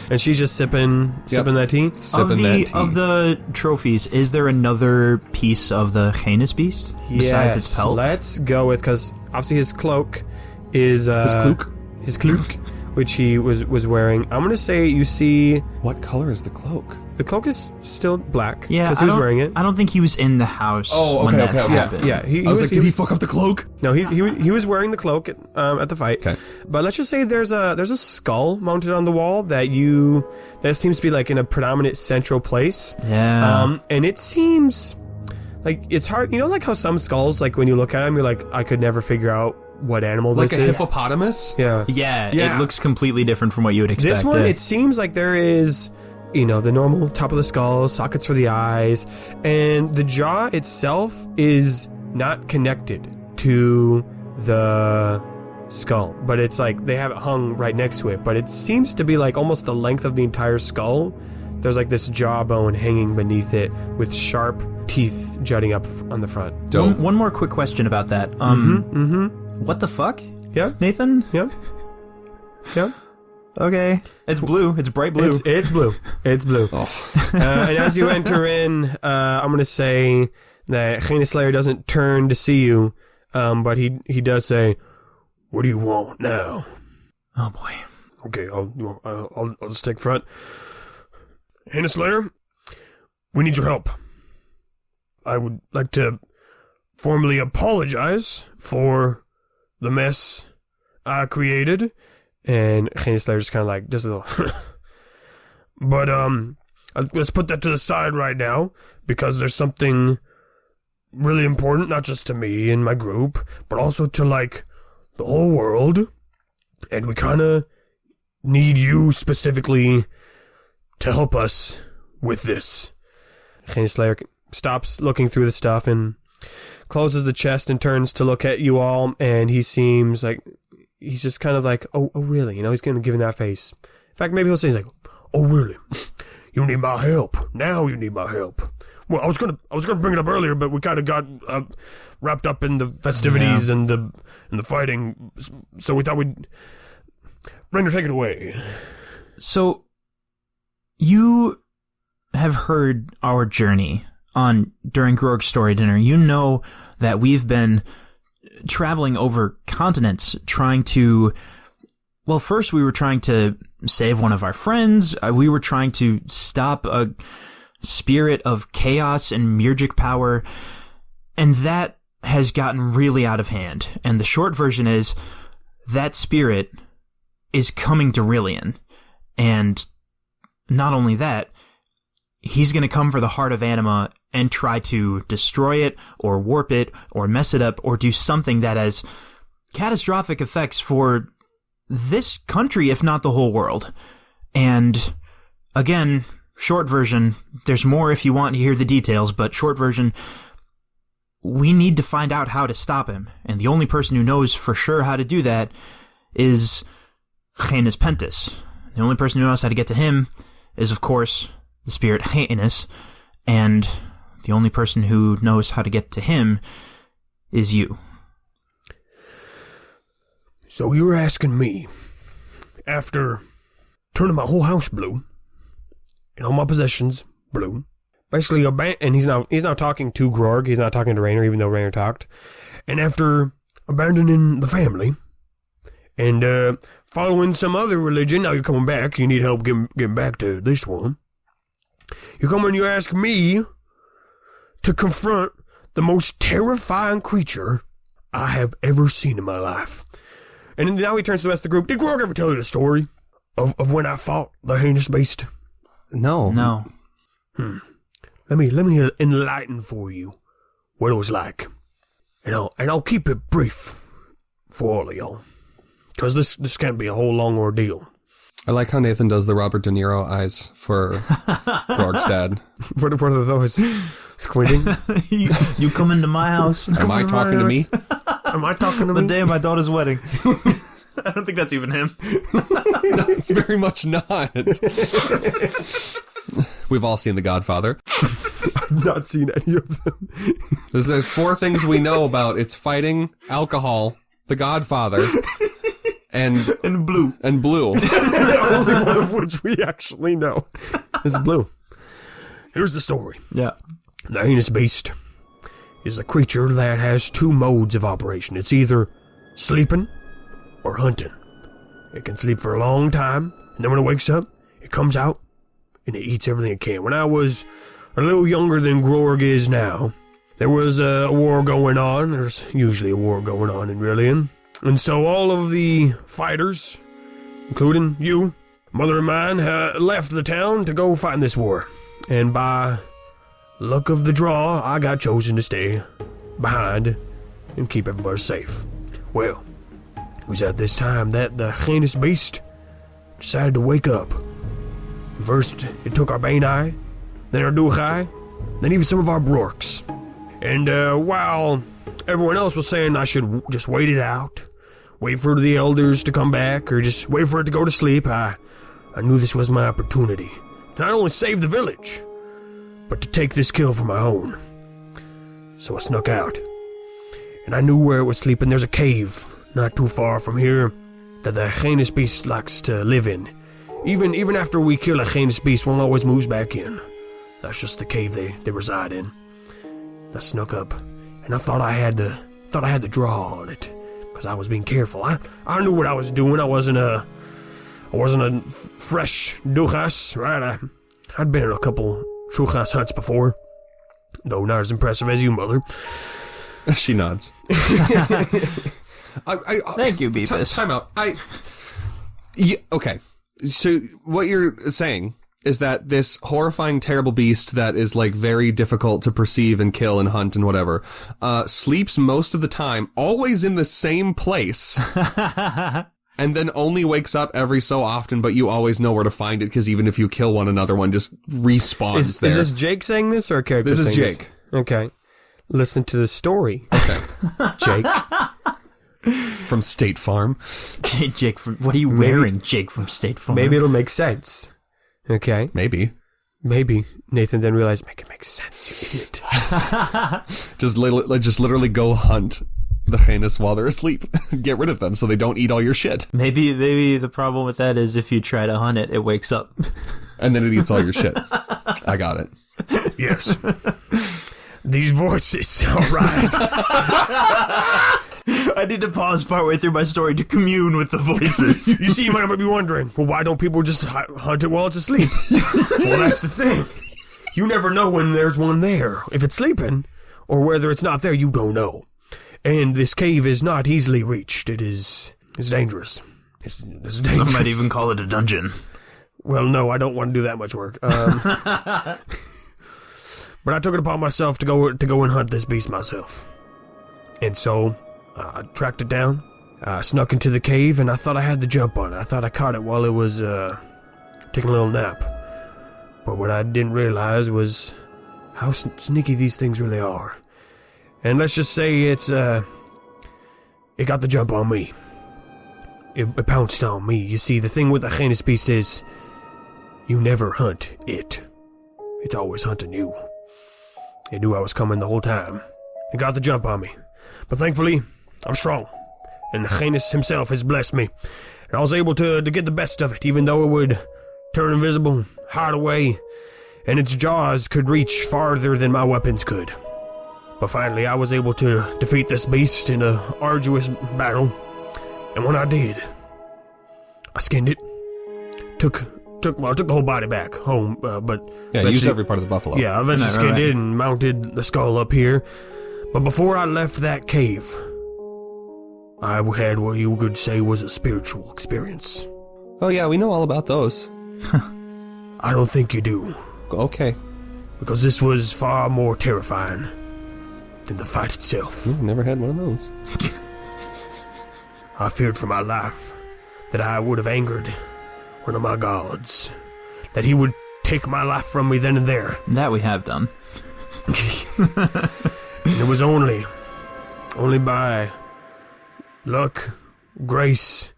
And she's just sipping that tea? Sipping that tea. Of the trophies, is there another piece of the heinous beast besides its pelt? Let's go with, because obviously his cloak is... His cloak, which he was wearing. I'm going to say you see... What color is the cloak? The cloak is still black. Yeah, because he was wearing it. I don't think he was in the house. Oh, when okay, that okay. happened. Yeah, I was like, did he fuck up the cloak? No, he was wearing the cloak at the fight. Okay. But let's just say there's a skull mounted on the wall that seems to be like in a predominant central place. Yeah. And it seems like it's hard. You know, like how some skulls, like when you look at them, you're like, I could never figure out what animal Like this a is. hippopotamus? Yeah. Yeah, Yeah. it looks completely different from what you would expect. This one, it seems like there is, the normal top of the skull, sockets for the eyes, and the jaw itself is not connected to the skull, but it's like they have it hung right next to it, but it seems to be like almost the length of the entire skull. There's like this jawbone hanging beneath it with sharp teeth jutting up on the front. Dope. One more quick question about that. What the fuck, Yeah, Nathan? yeah, yeah. Okay. It's blue. It's bright blue. It's blue. It's blue. And as you enter in, I'm going to say that Heinous Slayer doesn't turn to see you, but he does say, "What do you want now?" Oh boy. Okay, I'll just take front. Heinous Slayer, we need your help. I would like to formally apologize for the mess I created. And Heinous Slayer just kind of like, just a little. But, let's put that to the side right now, because there's something really important, not just to me and my group, but also to, like, the whole world. And we kind of need you specifically to help us with this. Heinous Slayer stops looking through the stuff and closes the chest and turns to look at you all, and he seems like he's just kind of like, oh really? He's going to give him that face. In fact, maybe he'll say, he's like, oh really? You need my help. Now you need my help. Well, I was gonna bring it up earlier, but we kind of got wrapped up in the festivities and the fighting, so we thought we'd... Rainer, take it away. So, you have heard our journey during Grorg's story dinner. You know that we've been traveling over continents trying to... Well, first we were trying to save one of our friends. We were trying to stop a spirit of chaos and murgic power. And that has gotten really out of hand. And the short version is that spirit is coming to Rillian. And not only that, he's going to come for the heart of Anima and try to destroy it or warp it or mess it up or do something that has catastrophic effects for this country, if not the whole world. And again, short version, there's more if you want to hear the details, but short version, we need to find out how to stop him. And the only person who knows for sure how to do that is Heinous Pentis. The only person who knows how to get to him is, of course, the spirit Heinous, and the only person who knows how to get to him is you. So you were asking me, after turning my whole house blue, and all my possessions blue, basically and he's now talking to Grorg, he's not talking to Rainer, even though Rainer talked, and after abandoning the family, and following some other religion, now you're coming back, you need help getting back to this one, you come and you ask me to confront the most terrifying creature I have ever seen in my life. And now he turns to the rest of the group. Did Grorg ever tell you the story of when I fought the heinous beast? No. No. Let me enlighten for you what it was like. And I'll keep it brief for all of y'all. Because this can't be a whole long ordeal. I like how Nathan does the Robert De Niro eyes for Grog's dad. What are those? Squinting? you come into my house. Am I talking to me? I'm Am I talking to The me? day of my daughter's wedding. I don't think that's even him. It's very much not. We've all seen The Godfather. I've not seen any of them. There's 4 things we know about. It's fighting, alcohol, The Godfather, and Blue. And Blue. Only one of which we actually know. It's Blue. Here's the story. Yeah. The heinous beast is a creature that has 2 modes of operation. It's either sleeping or hunting. It can sleep for a long time, and then when it wakes up, it comes out and it eats everything it can. When I was a little younger than Grorg is now, there was a war going on. There's usually a war going on in Rillian. And so all of the fighters, including you, mother of mine, left the town to go fight in this war. And by luck of the draw, I got chosen to stay behind and keep everybody safe. Well, it was at this time that the heinous beast decided to wake up. First, it took our Bane Eye, then our Duch Eye, then even some of our Brorks. And while everyone else was saying I should just wait it out, wait for the elders to come back, or just wait for it to go to sleep, I knew this was my opportunity to not only save the village, but to take this kill for my own. So I snuck out, and I knew where it was sleeping. There's a cave not too far from here that the heinous beast likes to live in. Even after we kill a heinous beast, one always moves back in. That's just the cave they reside in. I snuck up, and I thought I had the draw on it, because I was being careful. I knew what I was doing. I wasn't a fresh Duchas, right? I'd been in a couple Duchas huts before, though not as impressive as you, Mother. She nods. Thank you, Beavis. Time out. Okay. So what you're saying is that this horrifying, terrible beast that is like very difficult to perceive and kill and hunt and whatever, sleeps most of the time, always in the same place, and then only wakes up every so often, but you always know where to find it, because even if you kill one, another one just respawns there. Is this Jake saying this, or a character This is saying Jake. Okay. Listen to the story. Okay. Jake. From State Farm. Jake from... What are you wearing, Jake from State Farm? Maybe it'll make sense. Okay. Maybe. Nathan then realized, make it make sense, you idiot. Just literally go hunt the heinous while they're asleep. Get rid of them so they don't eat all your shit. Maybe the problem with that is if you try to hunt it, it wakes up. And then it eats all your shit. I got it. Yes. These voices, all right. I need to pause partway through my story to commune with the voices. You see, you might be wondering, well, why don't people just hunt it while it's asleep? Well, that's the thing. You never know when there's one there. If it's sleeping, or whether it's not there, you don't know. And this cave is not easily reached. It's dangerous. It's dangerous. Some might even call it a dungeon. Well, no, I don't want to do that much work. But I took it upon myself to go and hunt this beast myself. And so I tracked it down, snuck into the cave, and I thought I had the jump on it. I thought I caught it while it was taking a little nap. But what I didn't realize was how sneaky these things really are. And let's just say it got the jump on me. It pounced on me. You see, the thing with the heinous beast is you never hunt it. It's always hunting you. It knew I was coming the whole time. It got the jump on me. But thankfully, I'm strong. And Heinous himself has blessed me. And I was able to get the best of it, even though it would turn invisible, hide away, and its jaws could reach farther than my weapons could. But finally, I was able to defeat this beast in an arduous battle. And when I did, I skinned it. Took the whole body back home, but... Yeah, used every part of the buffalo. Yeah, I eventually skinned it and mounted the skull up here. But before I left that cave, I had what you could say was a spiritual experience. Oh yeah, we know all about those. I don't think you do. Okay. Because this was far more terrifying than the fight itself. Never had one of those. I feared for my life that I would have angered one of my gods, that he would take my life from me then and there. That we have done. And it was only by luck, grace,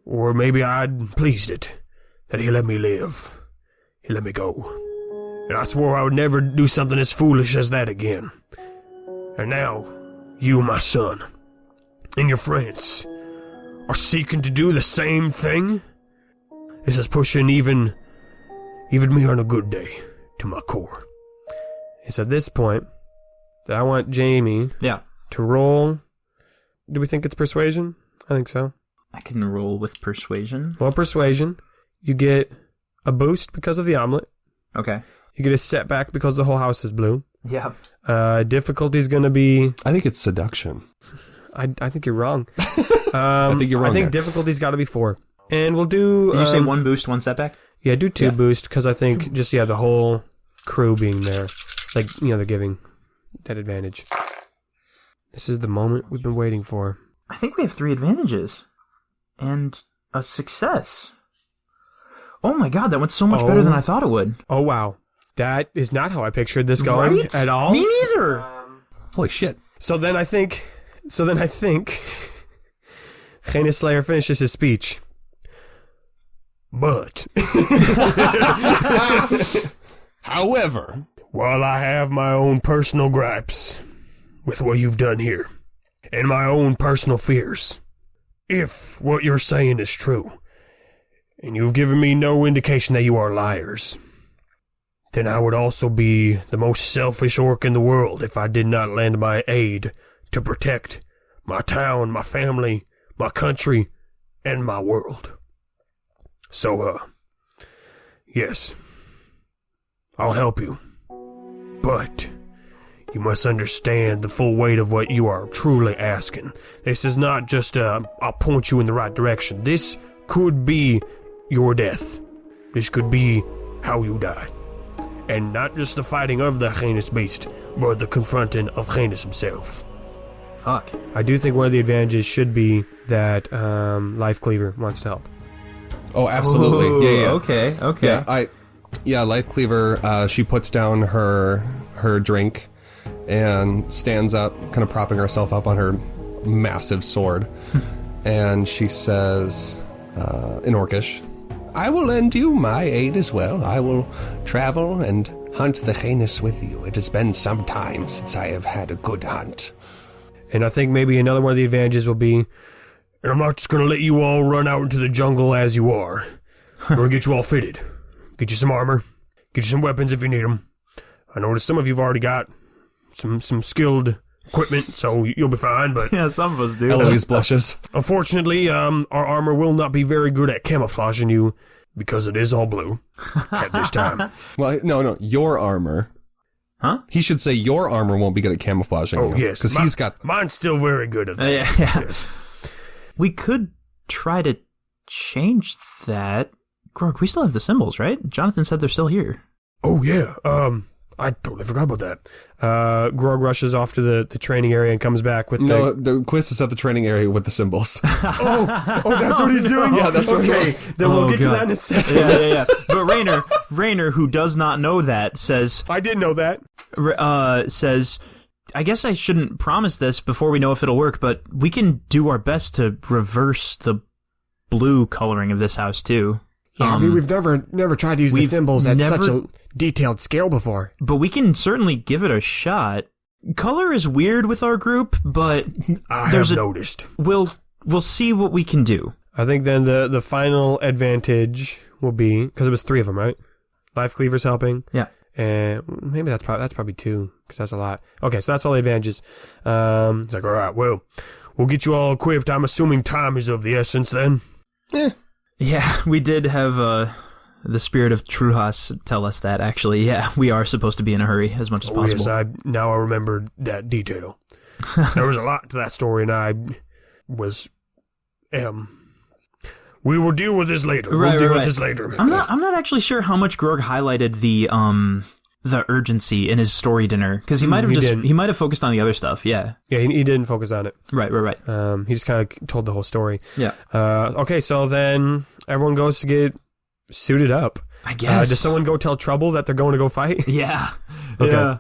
or maybe I'd pleased it that he let me live. He let me go. And I swore I would never do something as foolish as that again. And now, you, my son, and your friends are seeking to do the same thing? This is pushing even me on a good day to my core. It's at this point that I want Jamie Yeah. to roll. Do we think it's persuasion? I think so. I can roll with persuasion. Well, persuasion, you get a boost because of the omelet. Okay. You get a setback because the whole house is blue. Yeah. Difficulty's going to be... I think it's seduction. I think you're wrong. I think you're wrong. I think there. difficulty's got to be 4. And we'll do... Did you say 1 boost, 1 setback? Yeah, do 2 Yeah. boost, because I think just, the whole crew being there. Like, they're giving that advantage. This is the moment we've been waiting for. I think we have 3 advantages. And a success. Oh my god, that went so much better than I thought it would. Oh, wow. That is not how I pictured this going Right? at all. Me neither. Holy shit. So then I think Heinous Slayer finishes his speech. But, However, while I have my own personal gripes with what you've done here, and my own personal fears, if what you're saying is true, and you've given me no indication that you are liars, then I would also be the most selfish orc in the world if I did not lend my aid to protect my town, my family, my country, and my world. So, yes, I'll help you, but you must understand the full weight of what you are truly asking. This is not just I'll point you in the right direction. This could be your death. This could be how you die. And not just the fighting of the heinous beast, but the confronting of heinous himself. Fuck. I do think one of the advantages should be that Life Cleaver wants to help. oh, absolutely. Ooh, Yeah. Okay. Yeah, Life Cleaver, she puts down her drink and stands up, kind of propping herself up on her massive sword. And she says, in Orcish, I will lend you my aid as well. I will travel and hunt the heinous with you. It has been some time since I have had a good hunt. And I think maybe another one of the advantages will be, and I'm not just going to let you all run out into the jungle as you are. I'm going to get you all fitted. Get you some armor. Get you some weapons if you need them. I noticed some of you've already got some skilled equipment, so you'll be fine, but Yeah, some of us do. Eloise blushes. unfortunately, our armor will not be very good at camouflaging you because it is all blue at this time. Well, no, your armor. Huh? He should say your armor won't be good at camouflaging. Oh, yes. Because he's got... Mine's still very good at that. Yeah. Yes. We could try to change that. Grorg, we still have the symbols, right? Jonathan said they're still here. Oh, yeah. I totally forgot about that. Grorg rushes off to the training area and comes back with No, the Quis is at the training area with the symbols. Oh, that's what he's doing? Yeah, that's what it okay. was. Then we'll Oh, get to God. that in a second. Yeah. But Rainer, who does not know that, says, I did know that. I guess I shouldn't promise this before we know if it'll work, but we can do our best to reverse the blue coloring of this house, too. Yeah, I mean, we've never tried to use the we've symbols at never- such a detailed scale before. But we can certainly give it a shot. Color is weird with our group, but I There's have a- noticed. we'll see what we can do. I think then the final advantage will be, because it was 3 of them, right? Life Cleaver's helping. Yeah. And maybe that's probably 2, because that's a lot. Okay, so that's all the advantages. It's like, all right, well, we'll get you all equipped. I'm assuming time is of the essence then. Yeah, we did have the spirit of Truhas tell us that, actually. Yeah, we are supposed to be in a hurry as much as Oh, possible. yes, now I remember that detail. There was a lot to that story, and I was, we will deal with this later. Right, we'll deal right, with right. this later. I'm not actually sure how much Grorg highlighted the urgency in his story dinner, because he might have he might have focused on the other stuff. Yeah, Yeah, he didn't focus on it. right. He just kind of told the whole story. Yeah, Okay, so then everyone goes to get suited up. I guess. Does someone go tell Trouble that they're going to go fight? Yeah. Okay. Yeah.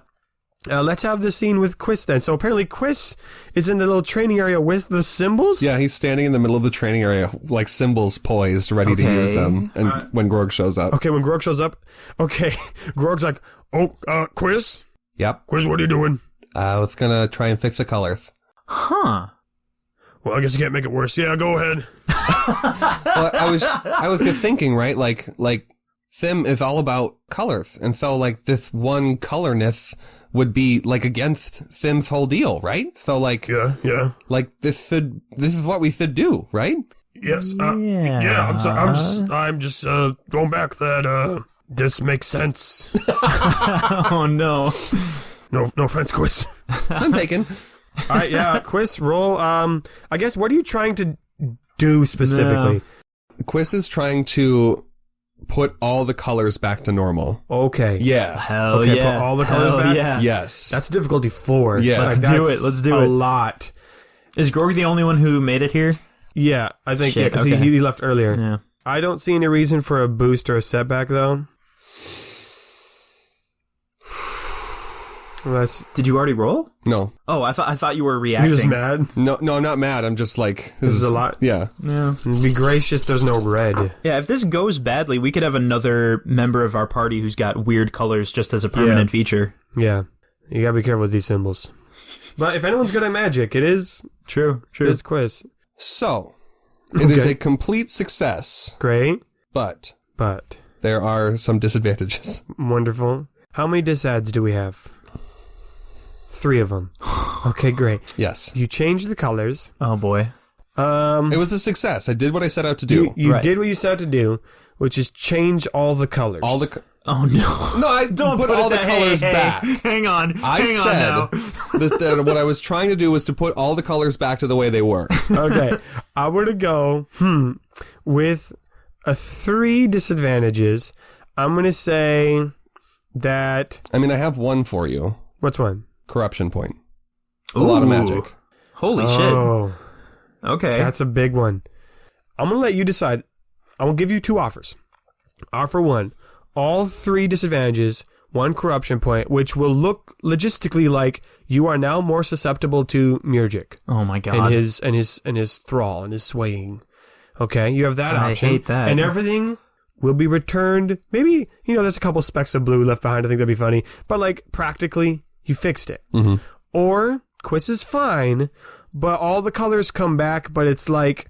Let's have the scene with Quis then. So apparently Quis is in the little training area with the symbols. Yeah, he's standing in the middle of the training area, like symbols poised, ready to use them. And when Grorg shows up. Okay, when Grorg shows up, Grorg's like, Quis? Yep. Quis, what are you doing? I was gonna try and fix the colors. Huh. Well, I guess you can't make it worse. Yeah, go ahead. Well, I was just thinking, right? Like Thim is all about colors, and so like this one colorness would be like against Thim's whole deal, right? So like, yeah, like this is what we should do, right? yes, Yeah. I'm just going back that this makes sense. Oh no. No offense, Quis. I'm taken. All right, yeah, Quis, roll. I guess what are you trying to do specifically? Quis is trying to put all the colors back to normal. Okay. Yeah. Hell Okay, yeah. put all the colors Hell back? Yeah. Yes. That's difficulty 4. Yeah. Let's do it. Let's do a it. lot. Is Grorg the only one who made it here? Yeah, I think Shit, because okay. he left earlier. Yeah. I don't see any reason for a boost or a setback though. Did you already roll? No. Oh, I thought you were reacting. You're just mad. No, I'm not mad. I'm just like, This is a lot. Yeah. Yeah. Be gracious. There's no red. Yeah, if this goes badly, we could have another member of our party who's got weird colors just as a permanent feature. Yeah, you gotta be careful with these symbols. But if anyone's good at magic, it is True. this Quiz. So, it is Okay. a complete success, Great, but but there are some disadvantages. wonderful. How many disads do we have? 3 of them. Okay, great. Yes. You changed the colors. Oh boy. It was a success. I did what I set out to do. You Right. did what you set out to do, which is change all the colors. All the... Oh no. No, I Don't put put all it the that- colors hey, back. Hang on. I hang on now. said that what I was trying to do was to put all the colors back to the way they were. Okay, I were to go with a 3 disadvantages. I'm gonna say that I mean, I have one for you. what's one? Corruption point. It's a lot of Ooh. magic. Holy Oh, shit. Okay. that's a big one. I'm gonna let you decide. I will give you 2 offers. Offer 1, all 3 disadvantages, 1 corruption point, which will look logistically like you are now more susceptible to Murgic Oh my god. and his thrall and his swaying. Okay, you have that I option. hate that. And everything will be returned. Maybe, there's a couple specks of blue left behind. I think that'd be funny. But like practically, you fixed it. Mm-hmm. Or Quis is fine, but all the colors come back, but it's like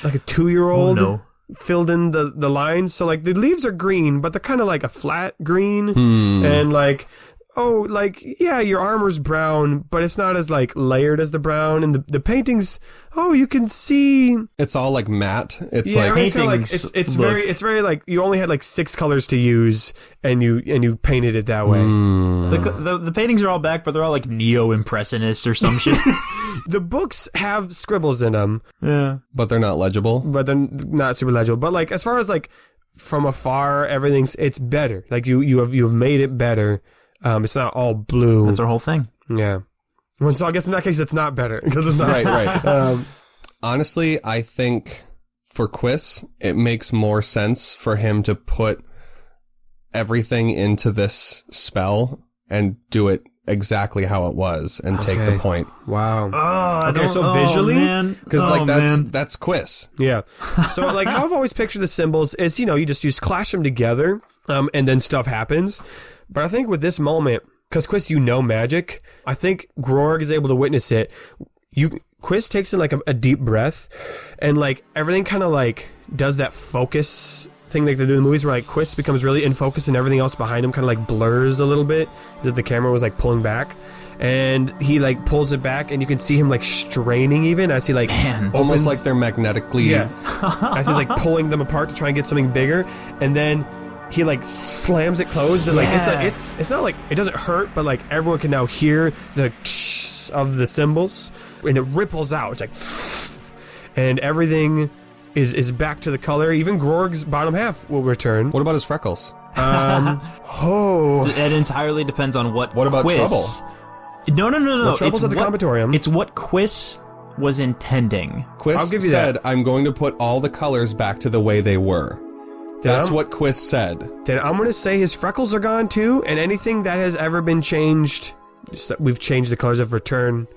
a 2-year-old Oh, no. filled in the lines. So like the leaves are green, but they're kind of like a flat green. And like, your armor's brown, but it's not as like layered as the brown. And the paintings, you can see. It's all like matte. It's Yeah, like it's kinda like paintings it's look- very like you only had like 6 colors to use, and you painted it that way. The paintings are all back, but they're all like neo-impressionist or some shit. The books have scribbles in them, Yeah. but they're not legible. but they're not super legible. But like as far as like from afar, it's better. Like you have made it better. It's not all blue. That's our whole thing. Yeah. Well, so I guess in that case, it's not better because it's not Right. Honestly, I think for Quis, it makes more sense for him to put everything into this spell and do it exactly how it was and take the point. Wow. Oh, Okay, so visually? Because that's Quis. Yeah. So like how I've always pictured the symbols is, you just clash them together, and then stuff happens. But I think with this moment, because Quis, magic, I think Grorg is able to witness it. Quis takes in like a deep breath, and like everything kind of like does that focus thing like they do in the movies where like Quis becomes really in focus and everything else behind him kind of like blurs a little bit as if the camera was like pulling back, and he like pulls it back and you can see him like straining even as he like Almost opens- like they're magnetically... as he's like pulling them apart to try and get something bigger, and then he like slams it closed, and like it's not like it doesn't hurt, but like everyone can now hear the of the cymbals, and it ripples out. It's like, and everything is back to the color. Even Grorg's bottom half will return. What about his freckles? It entirely depends on what. What about Quis. trouble? No. Well, Trouble's at the combinatorium. It's what Quis was intending. Quis I'll give you said, that. I'm going to put all the colors back to the way they were. That's what Quis said. Then I'm going to say his freckles are gone too, and anything that has ever been changed we've changed the colors of return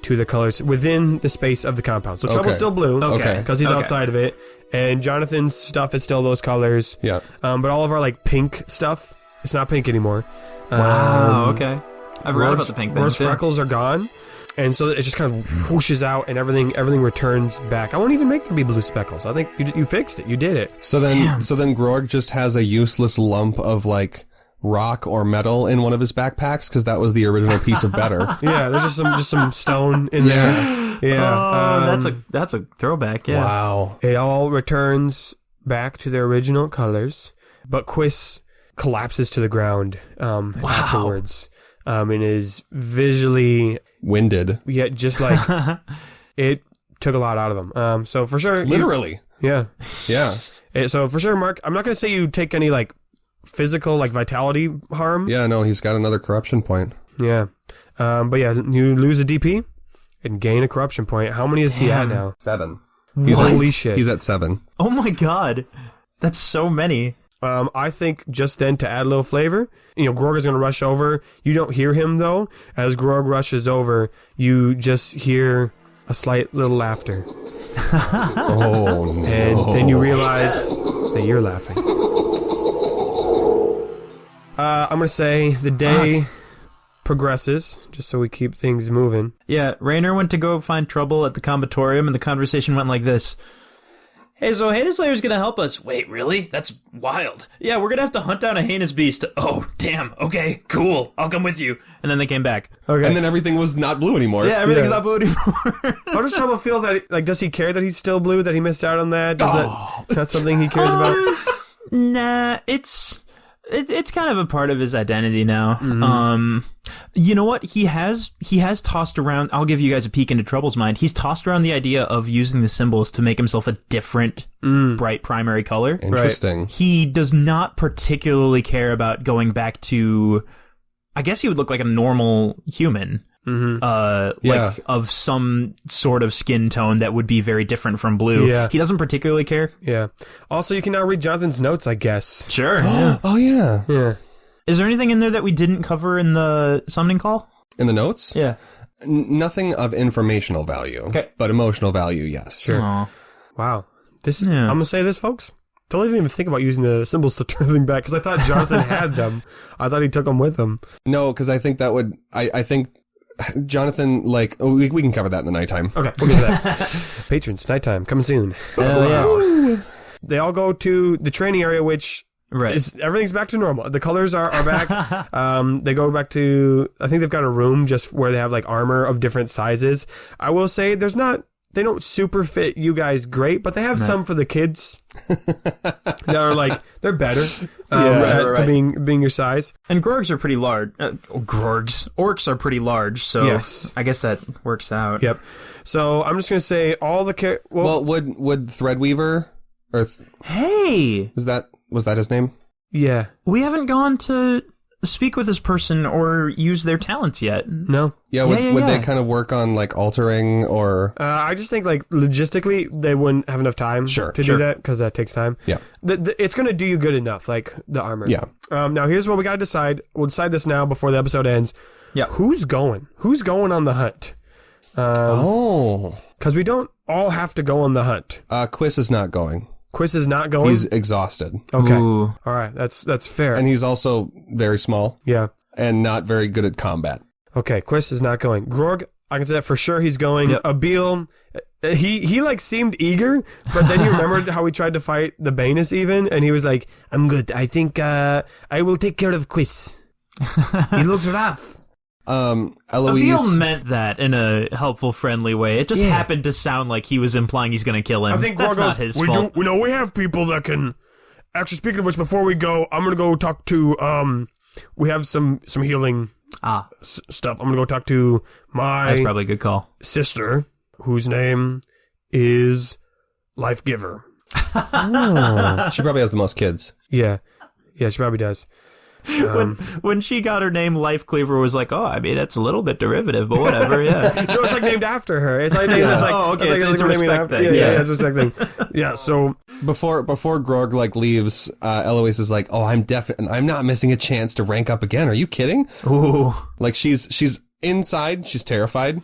to the colors within the space of the compound. So Trouble's still blue, Okay. because he's outside of it, and Jonathan's stuff is still those colors. Yeah. But all of our like pink stuff, it's not pink anymore. Wow. Okay. I've read about the pink things. Rose freckles are gone, and so it just kind of whooshes out, and everything returns back. I won't even make there be blue speckles. I think you fixed it. You did it. So then Grorg just has a useless lump of like rock or metal in one of his backpacks because that was the original piece of better. Yeah, there's just some stone in there. Yeah, that's a throwback. Yeah. Wow. it all returns back to their original colors, but Quis collapses to the ground afterwards, and is visually Winded. just like it took a lot out of them. So for sure, Literally. yeah. Yeah. So for sure, Mark, I'm not gonna say you take any like physical like vitality harm. Yeah, no, he's got another corruption point. Yeah. But yeah, you lose a DP and gain a corruption point. How many is he at now? 7. Holy shit. He's at 7. Oh my god. That's so many. I think just then to add a little flavor, Grorg is going to rush over. You don't hear him though. As Grorg rushes over, you just hear a slight little laughter. Oh, no. And then you realize that you're laughing. I'm going to say the day progresses, just so we keep things moving. Yeah, Raynor went to go find Trouble at the combatorium, and the conversation went like this. Hey, so Heinous Slayer's gonna help us. Wait, really? That's wild. Yeah, we're gonna have to hunt down a heinous beast. Oh, damn. Okay, cool. I'll come with you. And then they came back. Okay. And then everything was not blue anymore. Yeah, everything's not blue anymore. How does Trouble feel that, like, does he care that he's still blue, that he missed out on that? That's something he cares about? Nah, it's kind of a part of his identity now. Mm-hmm. You know what? He has tossed around, I'll give you guys a peek into Trouble's mind. He's tossed around the idea of using the symbols to make himself a different bright primary color. Interesting. Right. He does not particularly care about going back to, I guess he would look like a normal human. Like of some sort of skin tone that would be very different from blue. Yeah. He doesn't particularly care. Yeah. Also, you can now read Jonathan's notes, I guess. Sure. Oh, yeah. Yeah. Is there anything in there that we didn't cover in the summoning call? In the notes? Yeah. Nothing of informational value. Okay. But emotional value, yes. Sure. Aw. Wow. Yeah. I'm going to say this, folks. Totally didn't even think about using the symbols to turn everything back, because I thought Jonathan had them. I thought he took them with him. No, because I think that would... I think... Jonathan, like... Oh, we can cover that in the nighttime. Okay, we'll get to that. Patrons, nighttime, coming soon. Yeah. They all go to the training area, which... Right. Everything's back to normal. The colors are back. They go back to, I think they've got a room just where they have like armor of different sizes. I will say they don't super fit you guys great, but they have some for the kids that are like, they're better to being your size. And Grorgs are pretty large. Orcs are pretty large, so Yes. I guess that works out. Yep. So I'm just going to say all the Well, would Threadweaver, or Hey! was that his name? yeah. We haven't gone to speak with this person or use their talents yet. No. Yeah, would they kind of work on like altering or... I just think like logistically they wouldn't have enough time to do that, because that takes time. Yeah. It's going to do you good enough, like the armor. Yeah. Now here's what we got to decide. We'll decide this now before the episode ends. Yeah. Who's going on the hunt? Because we don't all have to go on the hunt. Quis is not going. Quis is not going? He's exhausted. Okay. Ooh. All right. That's fair. And he's also very small. Yeah. And not very good at combat. Okay. Quis is not going. Grorg, I can say that for sure he's going. Yep. Abil, he like seemed eager, but then he remembered how we tried to fight the Banus even, and he was like, I'm good. I think I will take care of Quis. He looks rough. Eloise... Abil meant that in a helpful, friendly way. It just happened to sound like he was implying he's going to kill him. I think that's Grorg not goes, his fault. we have people that can... Actually, speaking of which, before we go, I'm going to go talk to... we have some healing stuff. I'm going to go talk to That's my probably a good call. sister, whose name is Life Giver. She probably has the most kids. Yeah, she probably does. When she got her name, Life Cleaver was like, oh, I mean, that's a little bit derivative, but whatever, yeah. No, it's like named after her. It's like named it's a respect thing. Yeah, it's a respect thing. Yeah, so Before Grorg like leaves, Eloise is like, "Oh, I'm not missing a chance to rank up again. Are you kidding?" Ooh. Like she's inside, she's terrified,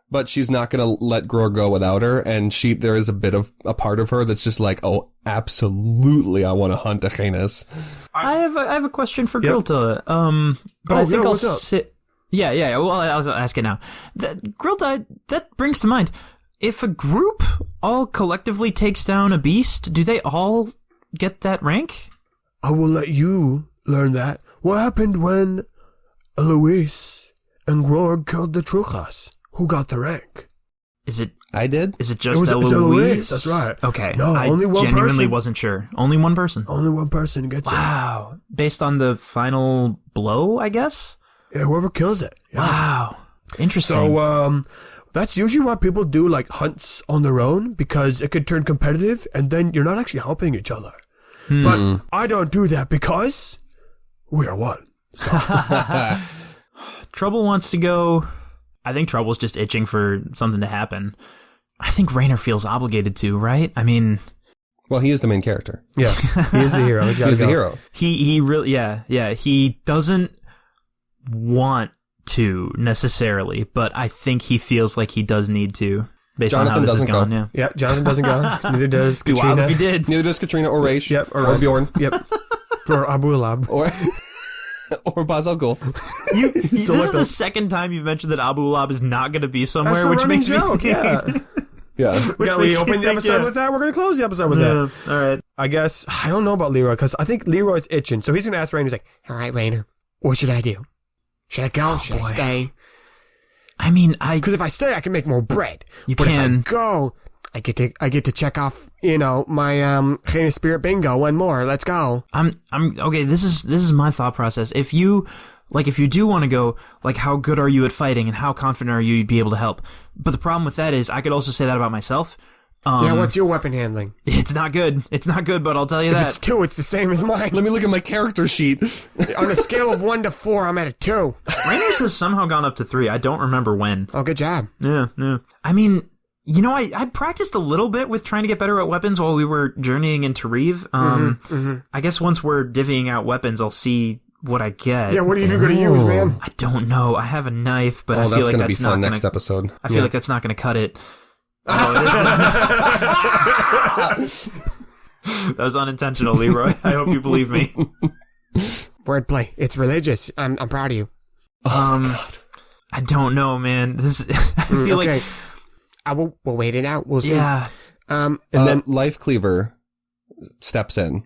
but she's not gonna let Grorg go without her. And there is a part of her that's just like, "Oh, absolutely, I want to hunt a Quis." I have a question for Grilda. But I think I'll sit. Yeah. Well, I'll ask it now. Grilda, that brings to mind. If a group all collectively takes down a beast, do they all get that rank? I will let you learn that. What happened when Eloise and Grorg killed the Truchas? Who got the rank? I did. Is it just It's Eloise? Eloise, that's right. Okay. No, I only one genuinely person. wasn't sure. Only one person. Only one person gets it. Wow. Based on the final blow, I guess? Yeah, whoever kills it. Yeah. Wow. Interesting. So, that's usually why people do like hunts on their own, because it could turn competitive and then you're not actually helping each other. But I don't do that because we are one. Trouble wants to go. I think Trouble's just itching for something to happen. I think Raynor feels obligated to, right? I mean, Well, he is the main character. yeah, he is the hero. He's He's the hero. he really, yeah. He doesn't want to necessarily, but I think he feels like he does need to, based on how Jonathan this is doesn't going. go. Yeah. Yeah, Jonathan doesn't go. Neither does Be wild Katrina. if he did. Neither does Katrina or Raish. Yep, or Bjorn. Yep. Or Abu Lab. Or Baz Al Ghul. This is the second time you've mentioned that Abu Lab is not going to be somewhere, That's a which running makes joke, me yeah. Yeah. We opened the episode with that. We're going to close the episode with that. All right. I guess, I don't know about Leroy, because I think Leroy's itching. So he's going to ask Raynor, he's like, All right, Raynor, what should I do? Should I go? Should I stay? I mean, Because if I stay, I can make more bread. You but can. if I go, I get to check off, my Quis Spirit bingo. One more. Let's go. I'm okay. This is my thought process. If you do want to go, like, how good are you at fighting and how confident are you you'd be able to help? But the problem with that is I could also say that about myself. Yeah, what's your weapon handling? It's not good. It's not good, but I'll tell you If that. it's 2, it's the same as mine. Let me look at my character sheet. On a scale of 1 to 4, I'm at a 2. Rainer's has somehow gone up to 3. I don't remember when. Oh, good job. Yeah. I mean, I practiced a little bit with trying to get better at weapons while we were journeying into Reeve. I guess once we're divvying out weapons, I'll see what I get. Yeah, what are you even going to use, man? I don't know. I have a knife, but I feel that's like going to be that's fun not next episode. I feel like that's not going to cut it. Oh, it is. That was unintentional, Leroy. I hope you believe me. Wordplay. It's religious. I'm proud of you. I don't know, man. I feel like we'll wait it out. We'll see. yeah. And then Life Cleaver steps in.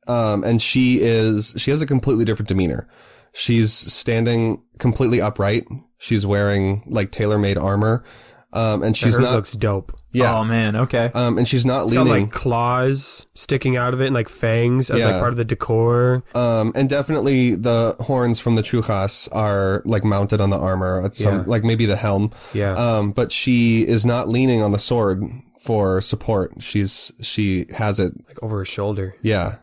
And she has a completely different demeanor. She's standing completely upright. She's wearing like tailor-made armor. And she's Hers not looks dope. Yeah. Oh man. Okay. And she's not It's got leaning. like claws sticking out of it and like fangs as like Yeah. part of the decor. And definitely the horns from the Truchas are like mounted on the armor at some, Yeah. like maybe the helm. Yeah. But she is not leaning on the sword for support. She has it. Like over her shoulder. Yeah.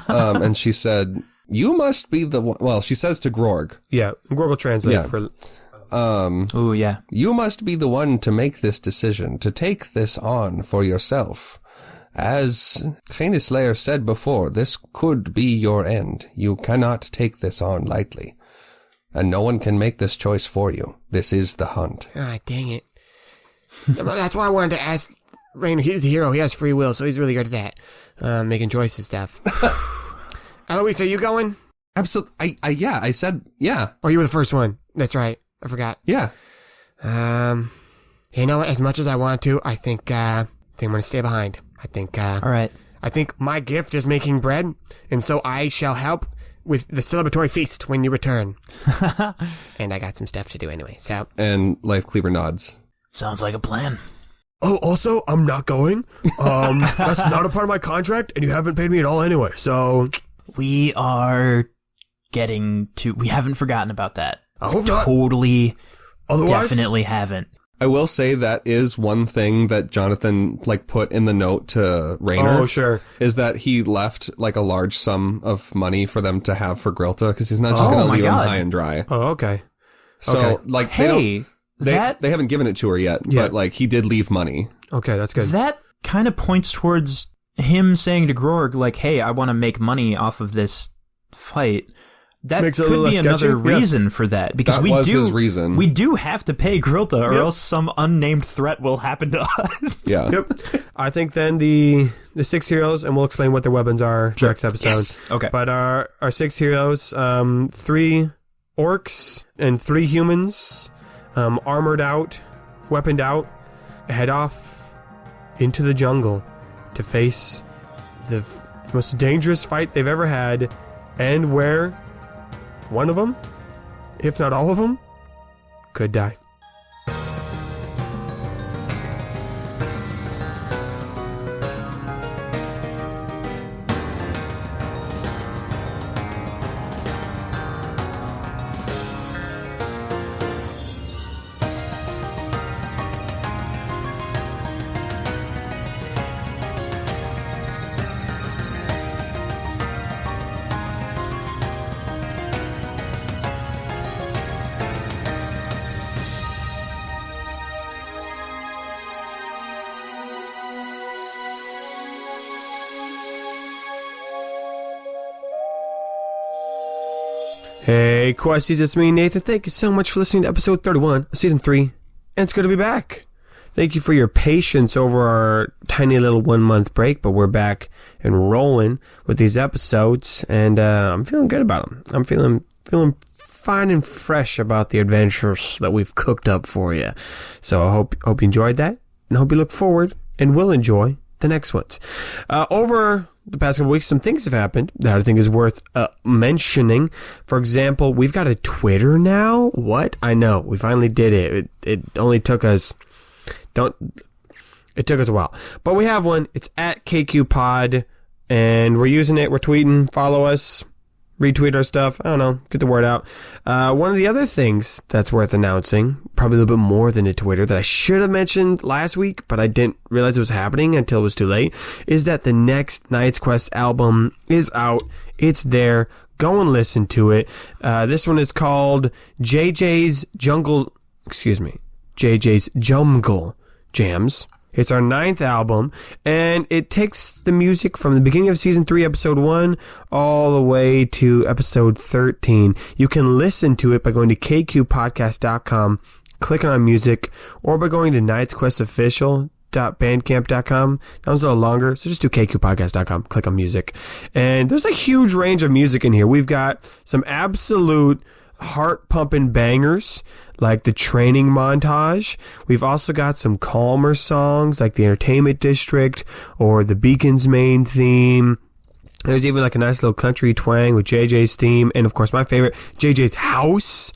And she said, "You must be the one." Well, she says to Grorg, Yeah. Grorg will translate Yeah. for. Ooh, yeah. "You must be the one to make this decision, to take this on for yourself. As Quis Slayer said before, this could be your end. You cannot take this on lightly. And no one can make this choice for you. This is the hunt." Ah, dang it. That's why I wanted to ask Raynor. He's the hero. He has free will, so he's really good at that. Making choices stuff. Eloise, are you going? Absolutely. I said, yeah. Oh, you were the first one. That's right. I forgot. Yeah. As much as I want to, I think I'm going to stay behind. All right. I think my gift is making bread, and so I shall help with the celebratory feast when you return. And I got some stuff to do anyway, so. And Life Cleaver nods. Sounds like a plan. Oh, also, I'm not going. That's not a part of my contract, and you haven't paid me at all anyway, so. We are getting to. We haven't forgotten about that. I hope not. Totally. Otherwise, Definitely haven't. I will say that is one thing that Jonathan like put in the note to Raynor. Oh, sure. Is that he left like a large sum of money for them to have for Grilta because he's not just going to leave him high and dry. Oh, okay. So like, Hey, they haven't given it to her yet, but like he did leave money. Okay, that's good. that kind of points towards him saying to Grorg, like, hey, I want to make money off of this fight. That Makes it a could little be less another sketchy. Yeah. reason for that. Because That was his reason. We do have to pay Grilta, or else some unnamed threat will happen to us. Yeah. Yep. I think then the 6 heroes, and we'll explain what their weapons are next episode. Yes. Okay. But our 6 heroes, 3 orcs and 3 humans, armored out, weaponed out, head off into the jungle to face the most dangerous fight they've ever had, and where one of them, if not all of them, could die. Hey, Questies, it's me, Nathan. Thank you so much for listening to episode 31 of season 3, and it's good to be back. Thank you for your patience over our tiny little 1 month break, but we're back and rolling with these episodes, and I'm feeling good about them. I'm feeling fine and fresh about the adventures that we've cooked up for you. So I hope you enjoyed that, and I hope you look forward and will enjoy the next ones. Over the past couple weeks, some things have happened that I think is worth mentioning. For example, we've got a Twitter now. What? I know. We finally did it. It only took us... It took us a while. But we have one. It's at KQPod, and we're using it. We're tweeting. Follow us. Retweet our stuff. I don't know. Get the word out. One of the other things that's worth announcing, probably a little bit more than a Twitter, that I should have mentioned last week, but I didn't realize it was happening until it was too late, is that the next Knight's Quest album is out. It's there. Go and listen to it. This one is called JJ's Jungle Jams. It's our 9th album, and it takes the music from the beginning of Season 3, Episode 1, all the way to Episode 13. You can listen to it by going to kqpodcast.com, clicking on music, or by going to knightsquestofficial.bandcamp.com. That one's a little longer, so just do kqpodcast.com, click on music. And there's a huge range of music in here. We've got some absolute heart-pumping bangers, like the training montage. We've also got some calmer songs, like the Entertainment District, or the Beacon's main theme. There's even like a nice little country twang with JJ's theme, and of course my favorite, JJ's house.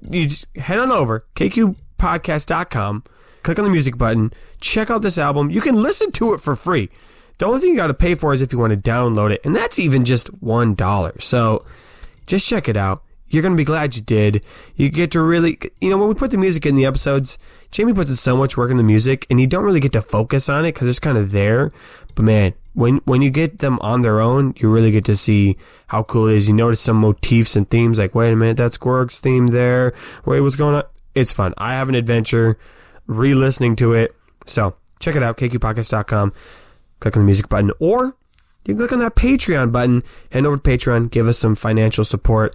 You just head on over, kqpodcast.com, click on the music button, check out this album. You can listen to it for free. The only thing you got to pay for is if you want to download it, and that's even just $1. So just check it out. You're going to be glad you did. You get to really... when we put the music in the episodes, Jamie puts in so much work in the music, and you don't really get to focus on it because it's kind of there. But man, when you get them on their own, you really get to see how cool it is. You notice some motifs and themes, like, wait a minute, that's Grorg's theme there. Wait, what's going on? It's fun. I have an adventure re-listening to it. So check it out, kqpodcast.com. Click on the music button, or... you can click on that Patreon button, head over to Patreon, give us some financial support,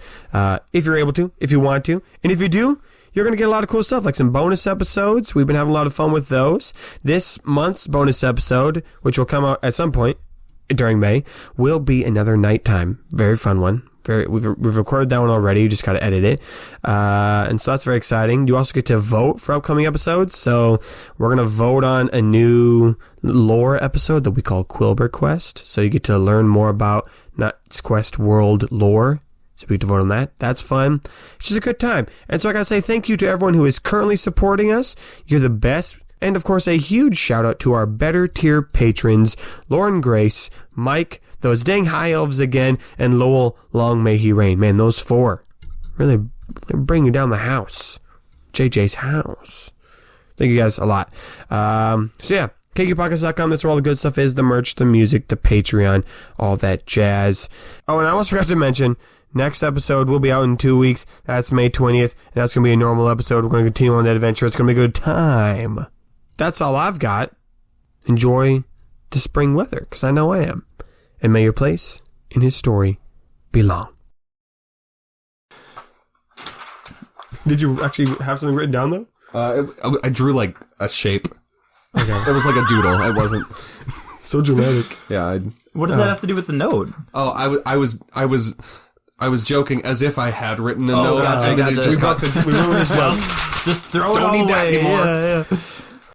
if you're able to, if you want to. And if you do, you're going to get a lot of cool stuff, like some bonus episodes. We've been having a lot of fun with those. This month's bonus episode, which will come out at some point during May, will be another nighttime. Very fun one. We've recorded that one already. You just got to edit it. And so that's very exciting. You also get to vote for upcoming episodes. So we're going to vote on a new lore episode that we call Quilber Quest. So you get to learn more about Knight's Quest world lore. So we get to vote on that. That's fun. It's just a good time. And so I got to say thank you to everyone who is currently supporting us. You're the best. And of course, a huge shout out to our better tier patrons, Lauren Grace, Mike, those dang high elves again, and Lowell, long may he reign. Man, those 4 really bring you down the house. JJ's house. Thank you guys a lot. So yeah, KQPodcast.com. That's where all the good stuff is. The merch, the music, the Patreon, all that jazz. Oh, and I almost forgot to mention, next episode will be out in 2 weeks. That's May 20th. And that's going to be a normal episode. We're going to continue on that adventure. It's going to be a good time. That's all I've got. Enjoy the spring weather, because I know I am. And may your place in his story be long. Did you actually have something written down, though? I drew like a shape. Okay. It was like a doodle. I wasn't so dramatic. Yeah. What does that have to do with the note? Oh, I was joking as if I had written a note. Gotcha. We ruined his joke. Just throw it Don't all need that away. anymore. Yeah.